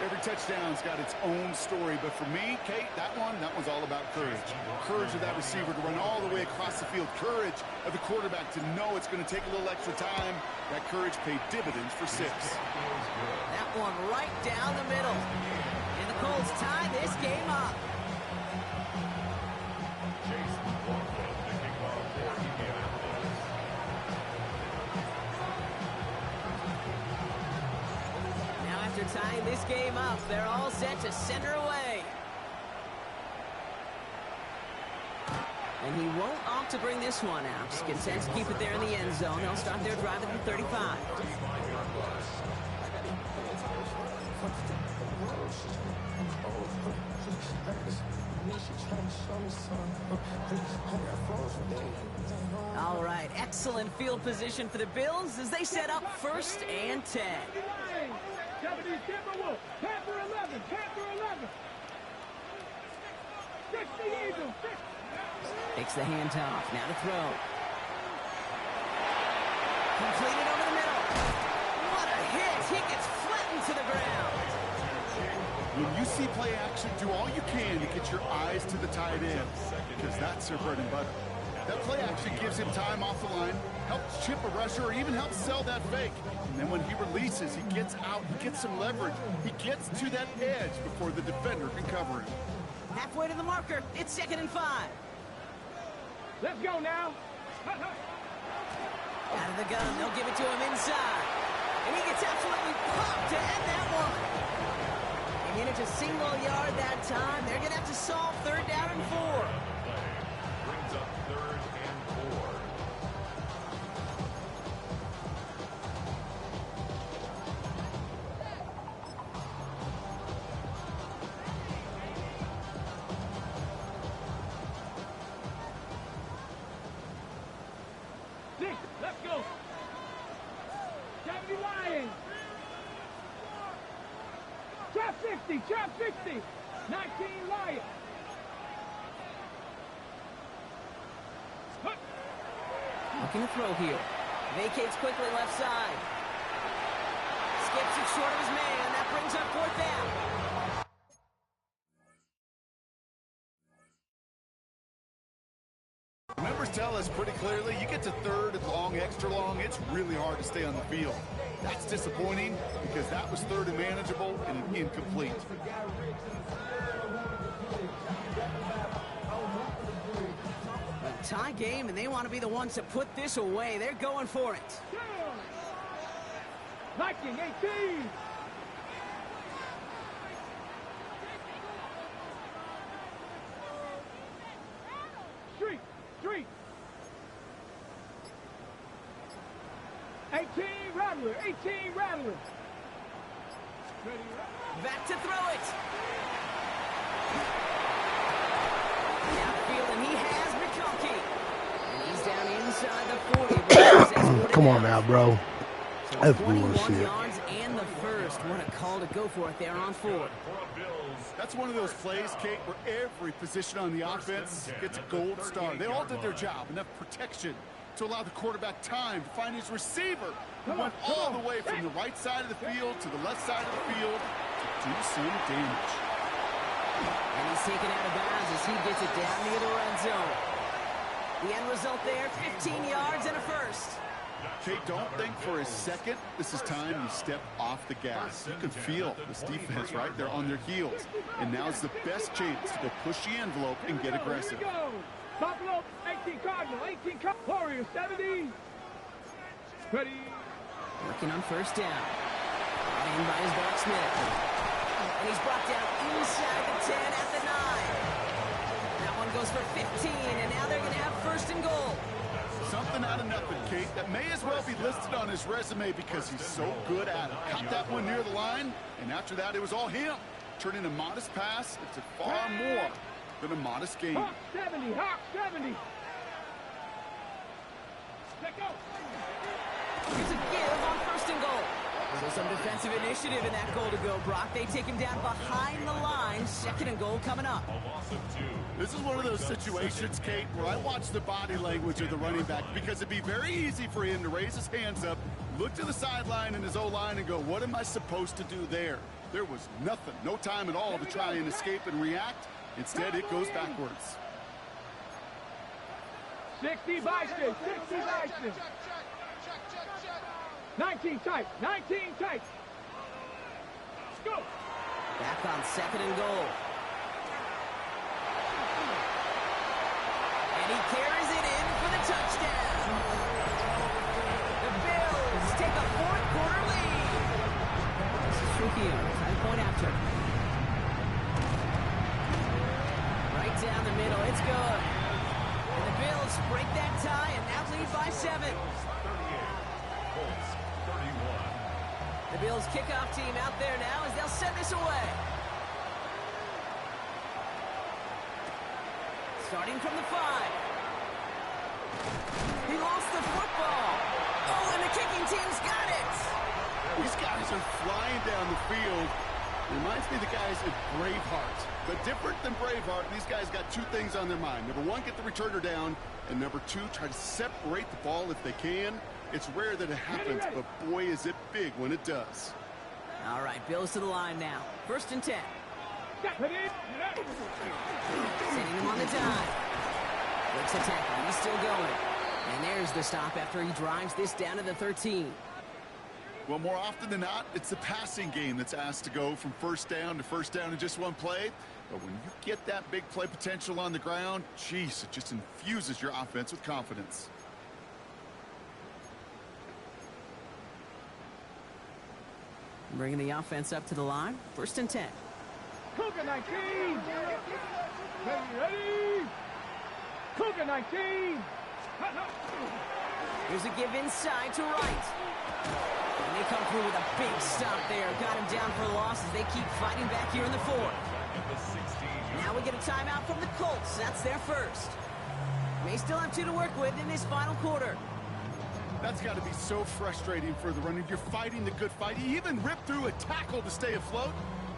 Every touchdown's got its own story, but for me, Kate, that one's all about courage. Courage of that receiver to run all the way across the field. Courage of the quarterback to know it's going to take a little extra time. That courage paid dividends for 6. That one right down the middle. And the Colts tie this game up. Tying this game up, they're all set to center away. And he won't opt to bring this one out. Just content to keep it there in the end zone. They'll start their drive at the 35. All right, excellent field position for the Bills as they set up 1st and 10. Panther 11, Panther 11. 60 Eagles, 60. Takes the handoff, now to throw. Completed over the middle. What a hit! He gets flattened to the ground. When you see play action, do all you can to get your eyes to the tight end, because that's their bread and butter. That play action gives him time off the line, helps chip a rusher, or even helps sell that fake. And then when he releases, he gets out, he gets some leverage. He gets to that edge before the defender can cover him. Halfway to the marker, it's 2nd and 5. Let's go now. Out of the gun, they'll give it to him inside. And he gets absolutely popped to end that one. They manage a single yard that time. They're going to have to solve 3rd down and 4. Brings up 3rd and 4. Let's go. 70 Lions. Trap 60, trap 60. 19 Lions. Looking to throw here. Vacates quickly left side. Skips it short of his man. That brings up 4th down. Numbers tell us pretty clearly, you get to 3rd and long, extra long, it's really hard to stay on the field. That's disappointing because that was 3rd and manageable and incomplete. A tie game, and they want to be the ones to put this away. They're going for it. Viking 18. Street. 18 Rattler, 18 Rattler. Back to throw it. Downfield, and he has McConkey. And he's down inside the 40. Come on now, bro. So That's 21 bullshit. yards and the first. What a call to go for it there on 4. That's one of those plays, Kate, where every position on the offense gets a gold star. They all did their job, enough protection to allow the quarterback time to find his receiver, who went all the way from the right side of the field to the left side of the field to do some damage. And he's taken out of bounds as he gets it down near the red zone. The end result there, 15 yards and a first. Kate, don't think for a second this is time you step off the gas. You can feel this defense right there on their heels. And now's the best chance to go push the envelope and get aggressive. Here we go. Buffalo, 18 Cardinal, 18 Warriors, 70. Ready. Working on 1st down. In by his back Smith. And he's brought down inside the 10 at the 9. That one goes for 15, and now they're going to have 1st and goal. Something out of nothing, Kate. That may as well be listed on his resume because he's so good at it. Caught that one near the line, and after that, it was all him. Turning a modest pass into far more than a modest game. Hawk 70, Hawk 70. Let go. Here's a give on 1st and goal. So some defensive initiative in that goal to go, Brock. They take him down behind the line. 2nd and goal coming up. This is one of those situations, Kate, where I watch the body language of the running back because it'd be very easy for him to raise his hands up, look to the sideline in his O-line and go, what am I supposed to do there? There was nothing, no time at all to try and escape and react. Instead, it goes backwards. 60 Bison, 60 Bison. 19 tight, 19 tight. Let's go. Back on 2nd and goal. And he carries it in for the touchdown. The Bills take a 4th quarter lead. This is Trujillo, trying to point after. Right down the middle, it's good. lead by 7. 38. Colts 31. The Bills kickoff team out there now as they'll send this away. Starting from the 5. He lost the football. Oh, and the kicking team's got it. These guys are flying down the field. Reminds me of the guys at Braveheart. But different than Braveheart, these guys got 2 things on their mind. Number 1, get the returner down. And number 2, try to separate the ball if they can. It's rare that it happens, but boy, is it big when it does. All right, Bills to the line now. 1st and 10. Sending him on the dive. Breaks a tackle. He's still going. And there's the stop after he drives this down to the 13. Well, more often than not, it's the passing game that's asked to go from first down to first down in just one play. But when you get that big play potential on the ground, geez, it just infuses your offense with confidence. Bringing the offense up to the line. 1st and 10. Cougar 19. Ready. Cougar 19. Here's a give inside to right. And they come through with a big stop there. Got him down for a loss as they keep fighting back here in the 4th. Now we get a timeout from the Colts. That's their first. They still have 2 to work with in this final quarter. That's got to be so frustrating for the runner. You're fighting the good fight. You even rip through a tackle to stay afloat.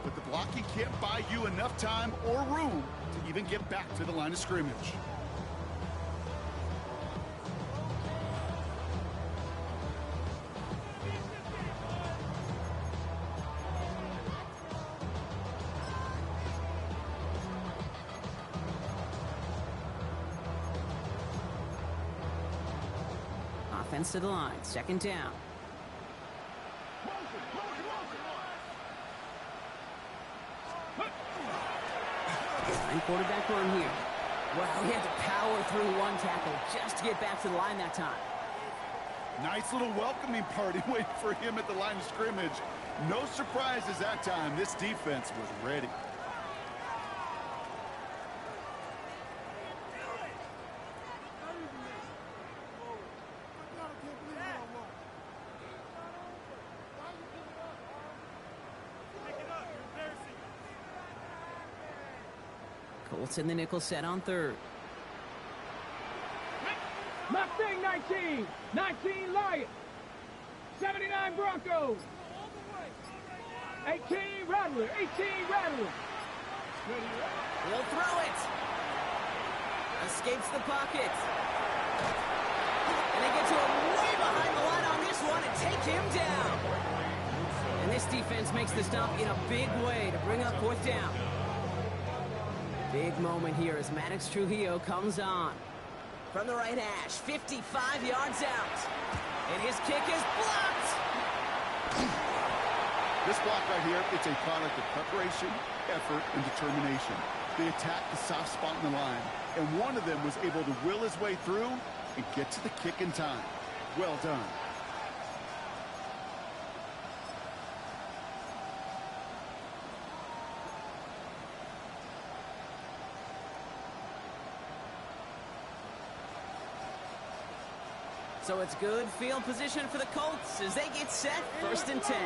But the blocking can't buy you enough time or room to even get back to the line of scrimmage. Offense to the line. 2nd down. And quarterback run here. Wow, he had to power through 1 tackle just to get back to the line that time. Nice little welcoming party waiting for him at the line of scrimmage. No surprises that time. This defense was ready. Colts in the nickel set on 3rd. Mustang 19. 19 Lions. 79 Broncos. 18 Rattler. 18 Rattler. He'll throw it. Escapes the pocket. And they get to him way behind the line on this one and take him down. And this defense makes the stop in a big way to bring up 4th down. Big moment here as Maddox Trujillo comes on. From the right hash, 55 yards out. And his kick is blocked. This block right here, it's a product of preparation, effort, and determination. They attacked the soft spot in the line, and one of them was able to will his way through and get to the kick in time. Well done. So it's good field position for the Colts as they get set. 1st and 10.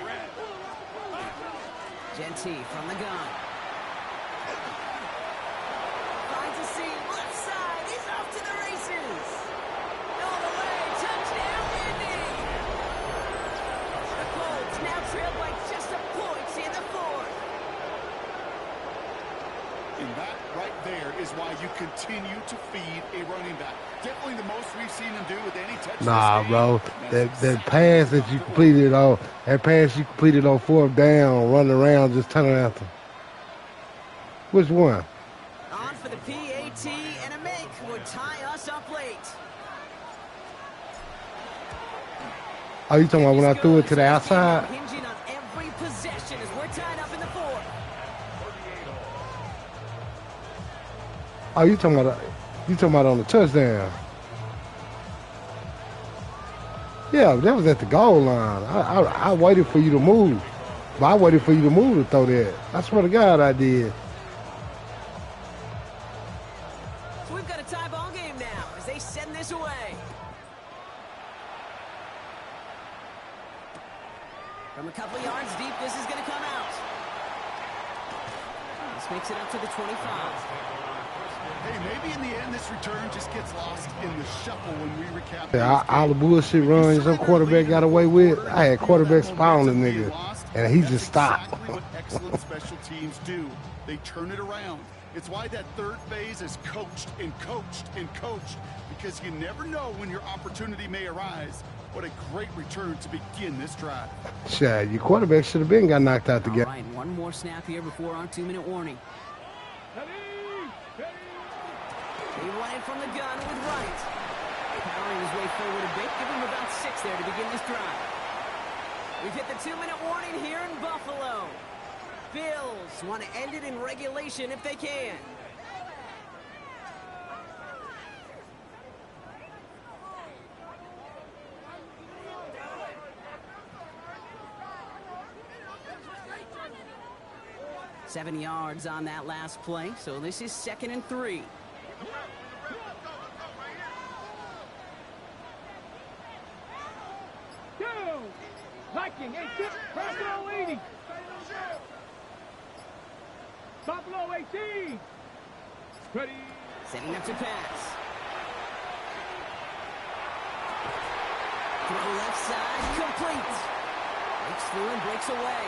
Genty from the gun. Finds a seam left side. He's off to the races. All the way. Touchdown, Indy. The Colts now trail by just a point in the 4th. And that right there is why you continue to feed a running back. Definitely the most we've seen him do with any touch. Nah, bro. That pass that you completed on 4th down, running around, just turning after. Which one? On for the PAT, and a make would tie us up late. Oh, you talking about when I threw it to the outside? Hinging on every possession as we're tied up in the 4th. Oh, you talking about on the touchdown? Yeah, that was at the goal line. I waited for you to move, but I waited for you to move to throw that. I swear to God, I did. So we've got a tie ball game now as they send this away. pass makes it up to the 25. Hey, maybe in the end this return just gets lost in the shuffle when we recap. Yeah, all the bullshit runs some quarterback got away with. I had quarterback spawn the nigga, and he just stopped. Exactly what excellent special teams do. They turn it around. It's why that third phase is coached and coached and coached, because you never know when your opportunity may arise. What a great return to begin this drive. Shit, your quarterback should have been got knocked out the game. All right, one more snap here before our 2-minute warning. He won it from the gun with Wright. Powering his way forward a bit, give him about 6 there to begin this drive. We've hit the 2-minute warning here in Buffalo. Bills want to end it in regulation if they can. Seven yards on that last play, so this is 2nd and 3. Viking, 8 Buffalo 80. Buffalo 18. Ready. Setting up to pass. Throw left side, complete. Breaks through and breaks away.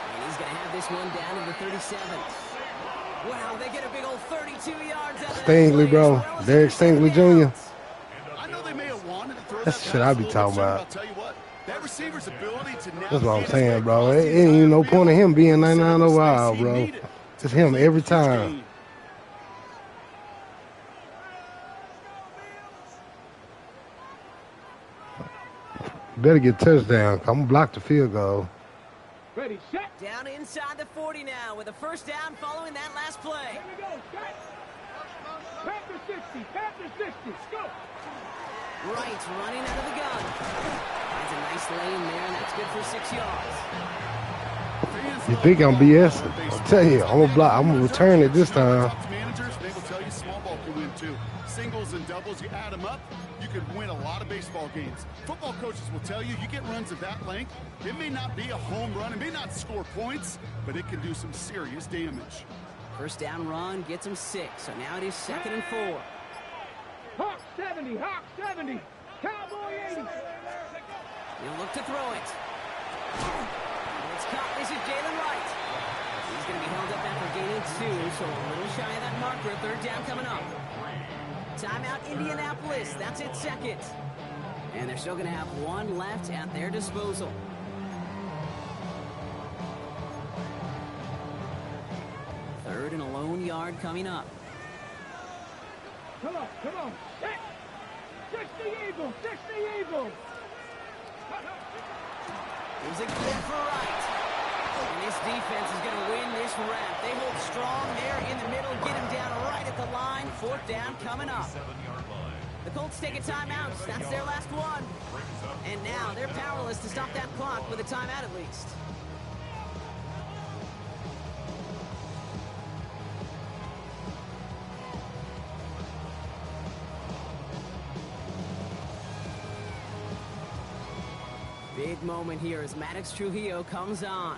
And he's going to have this one down to the 37. Wow, they get a big old 32 yards out of that Stingley, play, bro. as well as Derek Stingley Jr. I know they may have wanted to throw That's that shit pass I be a little talking bit, about. I'll tell you what, that receiver's ability to That's what I'm navigate saying, his bro. way It across the ain't even no entire point of him being field. 99 overall, He bro. needed. It's him Played a every huge time. game. Better get touchdown. I'm gonna block the field goal. Ready, set. Down inside the 40 now with a first down following that last play. Here we go, set. Panther 60, Panther 60, go. Wright running out of the gun. Finds a nice lane there, and that's good for 6 yards. You think I'm BSing? I'll tell you, I'm gonna block. I'm gonna return it this time. Managers, they will tell you small ball can win too. Singles and doubles, you add them up, you can win a lot of baseball games. Football coaches will tell you, you get runs of that length, it may not be a home run, it may not score points, but it can do some serious damage. First down run gets him 6, so now it is 2nd and 4. Hawk 70, Hawk 70, Cowboy 80. He'll look to throw it. It's caught. This is Jalen Wright. He's going to be held up after gaining 2, so a little shy of that marker. 3rd down coming up. Timeout Indianapolis. That's it, 2nd. And they're still going to have 1 left at their disposal. Third and a lone yard coming up. Come on, come on. Set. 60 Eagles, 60 Eagles. Here's a good for Wright. And this defense is going to win this round. They hold strong there in the middle, get him down right at the line. 4th down coming up. The Colts take a timeout. That's their last one. And now they're powerless to stop that clock with a timeout at least. Big moment here as Maddox Trujillo comes on.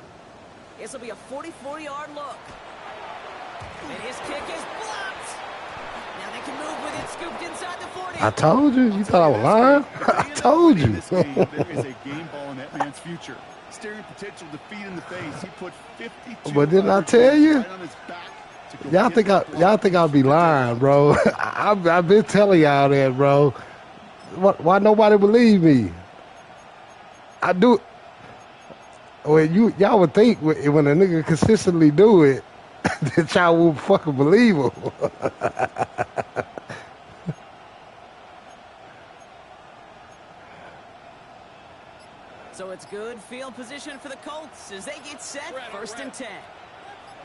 This will be a 44-yard look. And his kick is blocked. Now they can move with it, scooped inside the 40. I told you. You thought I was lying? I told you. There is a game ball in that man's future. Staring potential defeat in the face. He put 52. But didn't I tell you? Right on his back to go Y'all think I'll be lying, bro? I've been telling y'all that, bro. Why nobody believe me? I do. Well, y'all would think when a nigga consistently do it that y'all would fucking believe him. So it's good field position for the Colts as they get set. 1st and 10.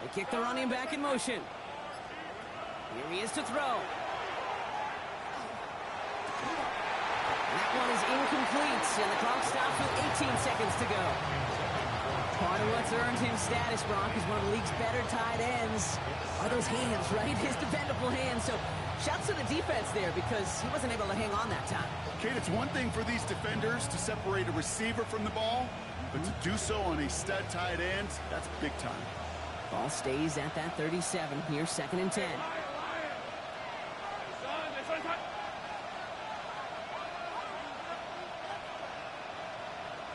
They kick the running back in motion. Here he is to throw. That one is incomplete, and the clock stops with 18 seconds to go. Part of what's earned him status, Brock, is one of the league's better tight ends. Are those hands, right? His dependable hands. So shouts to the defense there because he wasn't able to hang on that time. Kate, it's one thing for these defenders to separate a receiver from the ball, but to do so on a stud tight end, that's big time. Ball stays at that 37 here, 2nd and 10.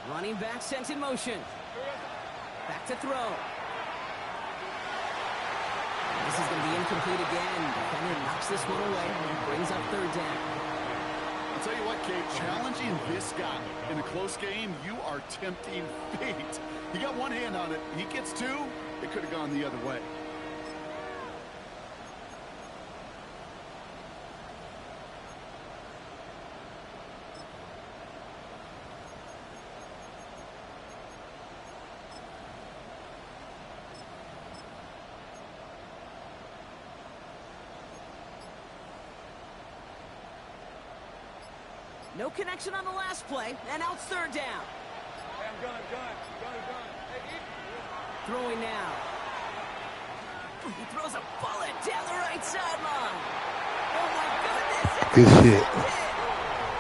Running back sent in motion. Back to throw. This is going to be incomplete again. Defender knocks this one away and brings up 3rd down. I'll tell you what, Kate, challenging this guy in a close game, you are tempting fate. He got one hand on it. He gets 2. It could have gone the other way. No connection on the last play, and now it's 3rd down. Hey, I'm done. Hey, Throwing now. He throws a bullet down the right sideline. Oh, my goodness. Good shit.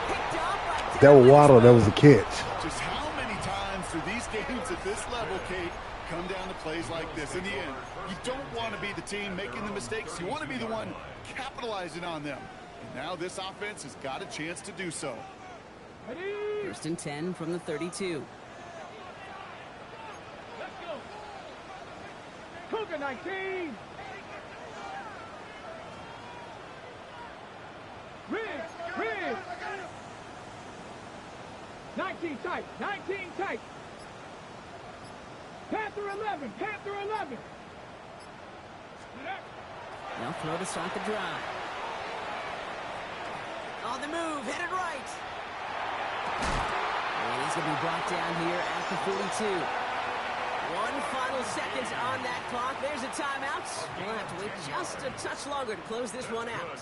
Picked off by That was Waddle. That was a catch. Just how many times do these games at this level, Kate, come down to plays like this? In the end, you don't want to be the team making the mistakes. You want to be the one capitalizing on them. And now this offense has got a chance to do so. 1st and 10 from the 32. let's go. Cougar 19. Rig. 19 tight. Panther 11. Now throw to start the drive. On the move, headed right. And he's going to be brought down here at the 42. 1 final seconds on that clock. There's a timeout. We'll have to wait just a touch longer to close this one out.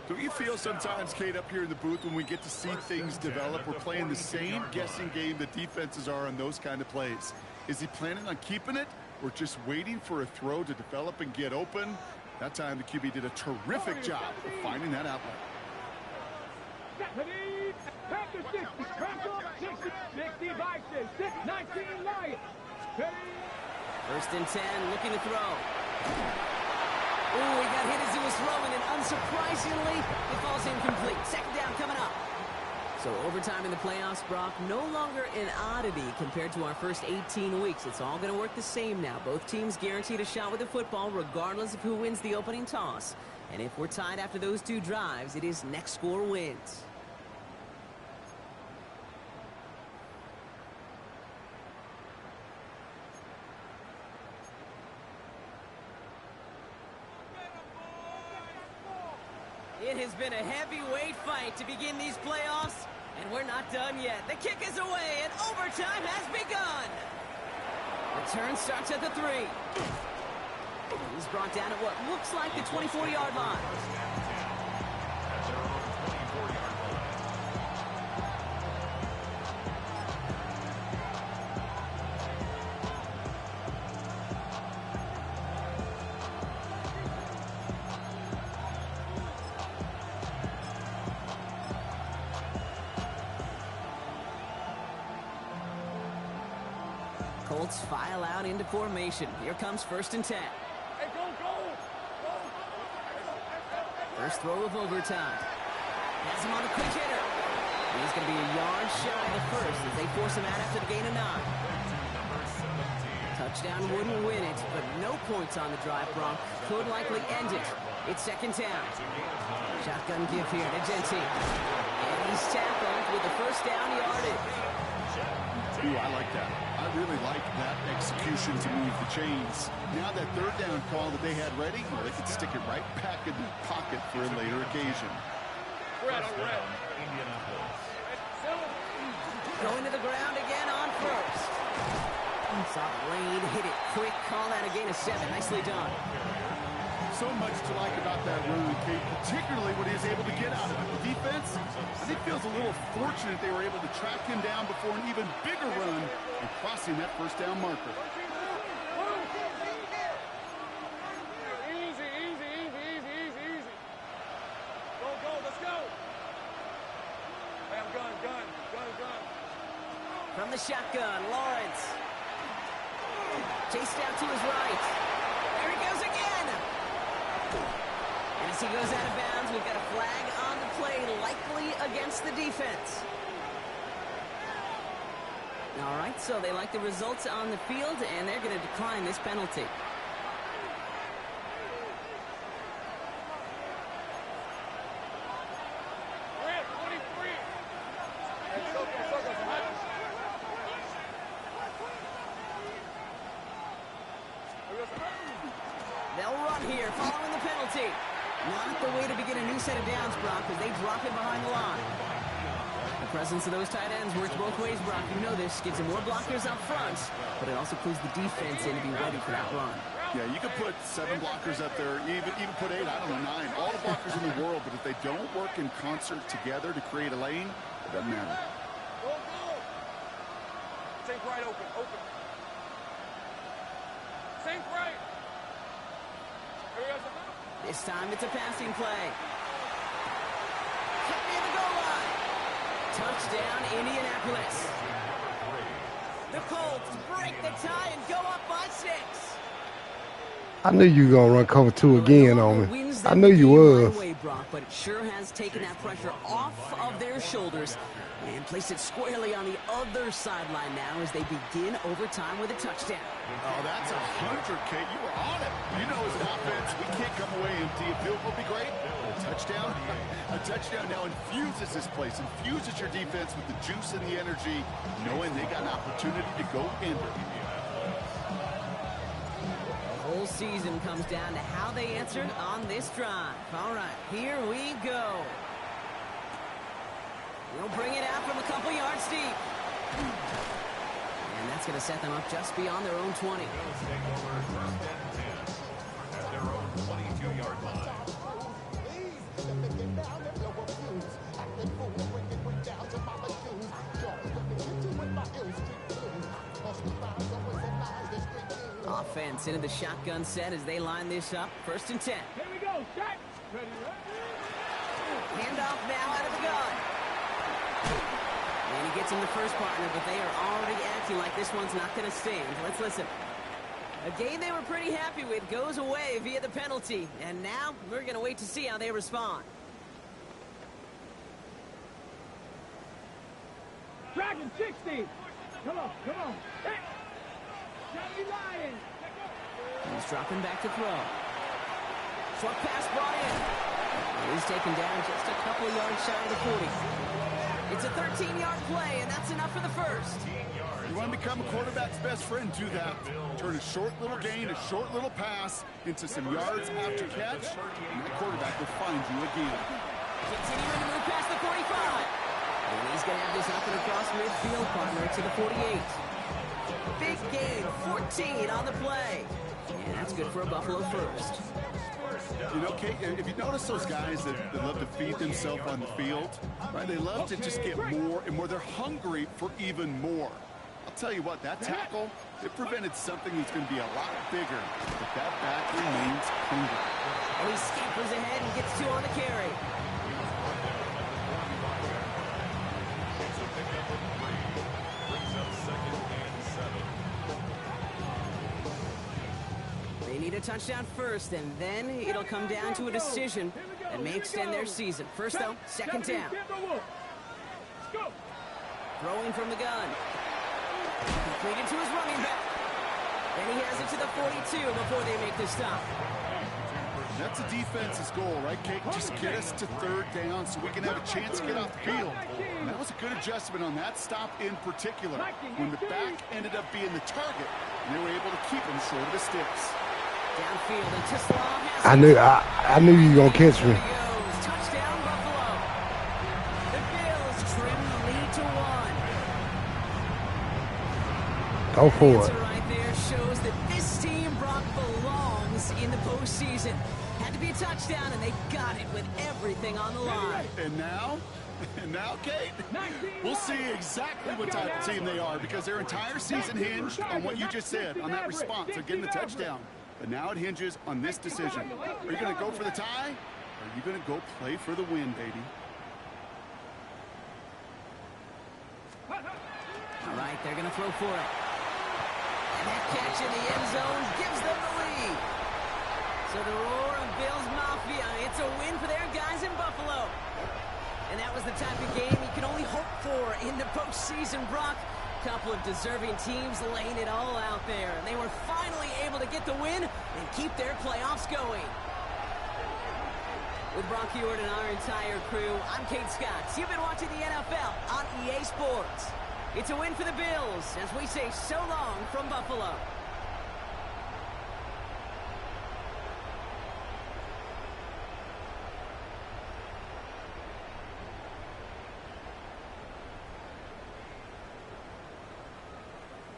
Don't you feel sometimes, Kate, up here in the booth when we get to see things develop, we're playing the same guessing game that defenses are on those kind of plays? Is he planning on keeping it or just waiting for a throw to develop and get open? That time the QB did a terrific job of finding that outlet. Panther 60. Bronco 60. 60 Vikings. 19 Lions. 1st and 10, looking to throw. Ooh, he got hit as he was throwing, and unsurprisingly, it falls incomplete. 2nd down coming up. So overtime in the playoffs, Brock, no longer an oddity compared to our first 18 weeks. It's all going to work the same now. Both teams guaranteed a shot with the football, regardless of who wins the opening toss. And if we're tied after those 2 drives, it is next score wins. It has been a heavyweight fight to begin these playoffs, and we're not done yet. The kick is away, and overtime has begun. Return starts at the 3. He's brought down at what looks like the 24-yard line. Colts file out into formation. Here comes 1st and 10. Hey, go. First throw of overtime. Has him on a quick hitter. He's going to be a yard shy of first as they force him out after the gain of 9. Touchdown wouldn't win it, but no points on the drive. Bronc could likely end it. It's 2nd down. Shotgun give here to Genty. And he's tackled with the 1st down yardage. Ooh, I like that. I really like that execution to move the chains. Now that 3rd down call that they had ready, well, they could stick it right back in the pocket for a later occasion. Going to the ground again on 1st. Saw Wade hit it quick. Call that a gain of 7. Nicely done. So much to like about that run, Kate, particularly what he was able to get out of it. The defense, I think, feels a little fortunate they were able to track him down before an even bigger run and crossing that 1st down marker. Easy. Go, let's go. Hey, I'm gun. From the shotgun, Lawrence. chased out to his right. There he goes again. And as he goes out of bounds, we've got a flag on the play, likely against the defense. All right, so they like the results on the field, and they're going to decline this penalty. They'll run here following the penalty. Not the way to begin a new set of downs, Brock, as they drop it behind the line. The presence of those tight ends works both ways, Brock. You know this. Gives them more blockers up front, but it also clues the defense in to be ready for that run. Yeah, you could put 7 blockers up there, even put 8, I don't know, 9. All the blockers in the world, but if they don't work in concert together to create a lane, it doesn't matter. Sink right, open. Sink right. This time it's a passing play. Hit near the goal line. Touchdown, Indianapolis. The Colts break the tie and go up by 6. I knew you were going to run cover 2 again on me. I knew you was. Way, Brock, but it sure has taken that pressure off of their shoulders and placed it squarely on the other sideline now as they begin overtime with a touchdown. Oh, that's 100, Kate. You were on it. You know, as an offense, we can't come away empty. A field goal would be great. A touchdown? A touchdown now infuses this place, infuses your defense with the juice and the energy, knowing they got an opportunity to go in. The whole season comes down to how they answered on this drive. All right, here we go. They'll bring it out from a couple yards deep. And that's going to set them up just beyond their own 20. Bills take over first and 10 at their own 22-yard line. Offense into the shotgun set as they line this up. First and 10. Here we go. Set. Ready. Handoff now out of the gun. And he gets him the first partner, but they are already acting like this one's not going to stand. Let's listen. A game they were pretty happy with goes away via the penalty. And now we're going to wait to see how they respond. Dragon 60. Come on. Hey. 70 Lions. He's dropping back to throw. Short pass brought in. And he's taken down just a couple yards shy of the 40. It's a 13-yard play, and that's enough for the first. You want to become a quarterback's best friend, do that. Turn a short little gain, a short little pass into some yards after catch, and that quarterback will find you again. Continuing to move past the 45. And he's going to have this up and across midfield, partner, to the 48. Big gain, 14 on the play. And that's good for a Buffalo first. You know, Kate, if you notice those guys that love to feed themselves on the field, right? They love to just get more and more. They're hungry for even more. I'll tell you what, that tackle, it prevented something that's going to be a lot bigger. But that back remains hungry. And he scampers ahead and gets 2 on the carry. It's a pickup of 3. Brings up second and 7. They need a touchdown first, and then it'll come down to a decision that may extend their season. First, though, second down. Throwing from the gun. Completed to his running back. And he has it to the 42 before they make the stop. That's a defense's goal, right, Kate? Just get us to third down so we can have a chance to get off the field. And that was a good adjustment on that stop in particular. When the back ended up being the target, and they were able to keep him short of the sticks. Downfield, and Tislam has I knew you were going to catch me. touchdown, Buffalo. The Bills trim the lead to 1. Go for Answer it. right there shows that this team, Brock, belongs in the postseason. Had to be a touchdown, and they got it with everything on the line. And now, Kate, we'll see exactly what type of team they are because their entire season hinged on what you just said, on that response of getting the touchdown. But now it hinges on this decision. Are you going to go for the tie, or are you going to go play for the win, baby? All right, they're going to throw for it. And That catch in the end zone gives them the lead. So the roar of Bills Mafia, it's a win for their guys in Buffalo. And that was the type of game you can only hope for in the postseason, Brock. Couple of deserving teams laying it all out there. And they were finally able to get the win and keep their playoffs going. With Brock Hewitt and our entire crew, I'm Kate Scott. You've been watching the NFL on EA Sports. It's a win for the Bills as we say so long from Buffalo.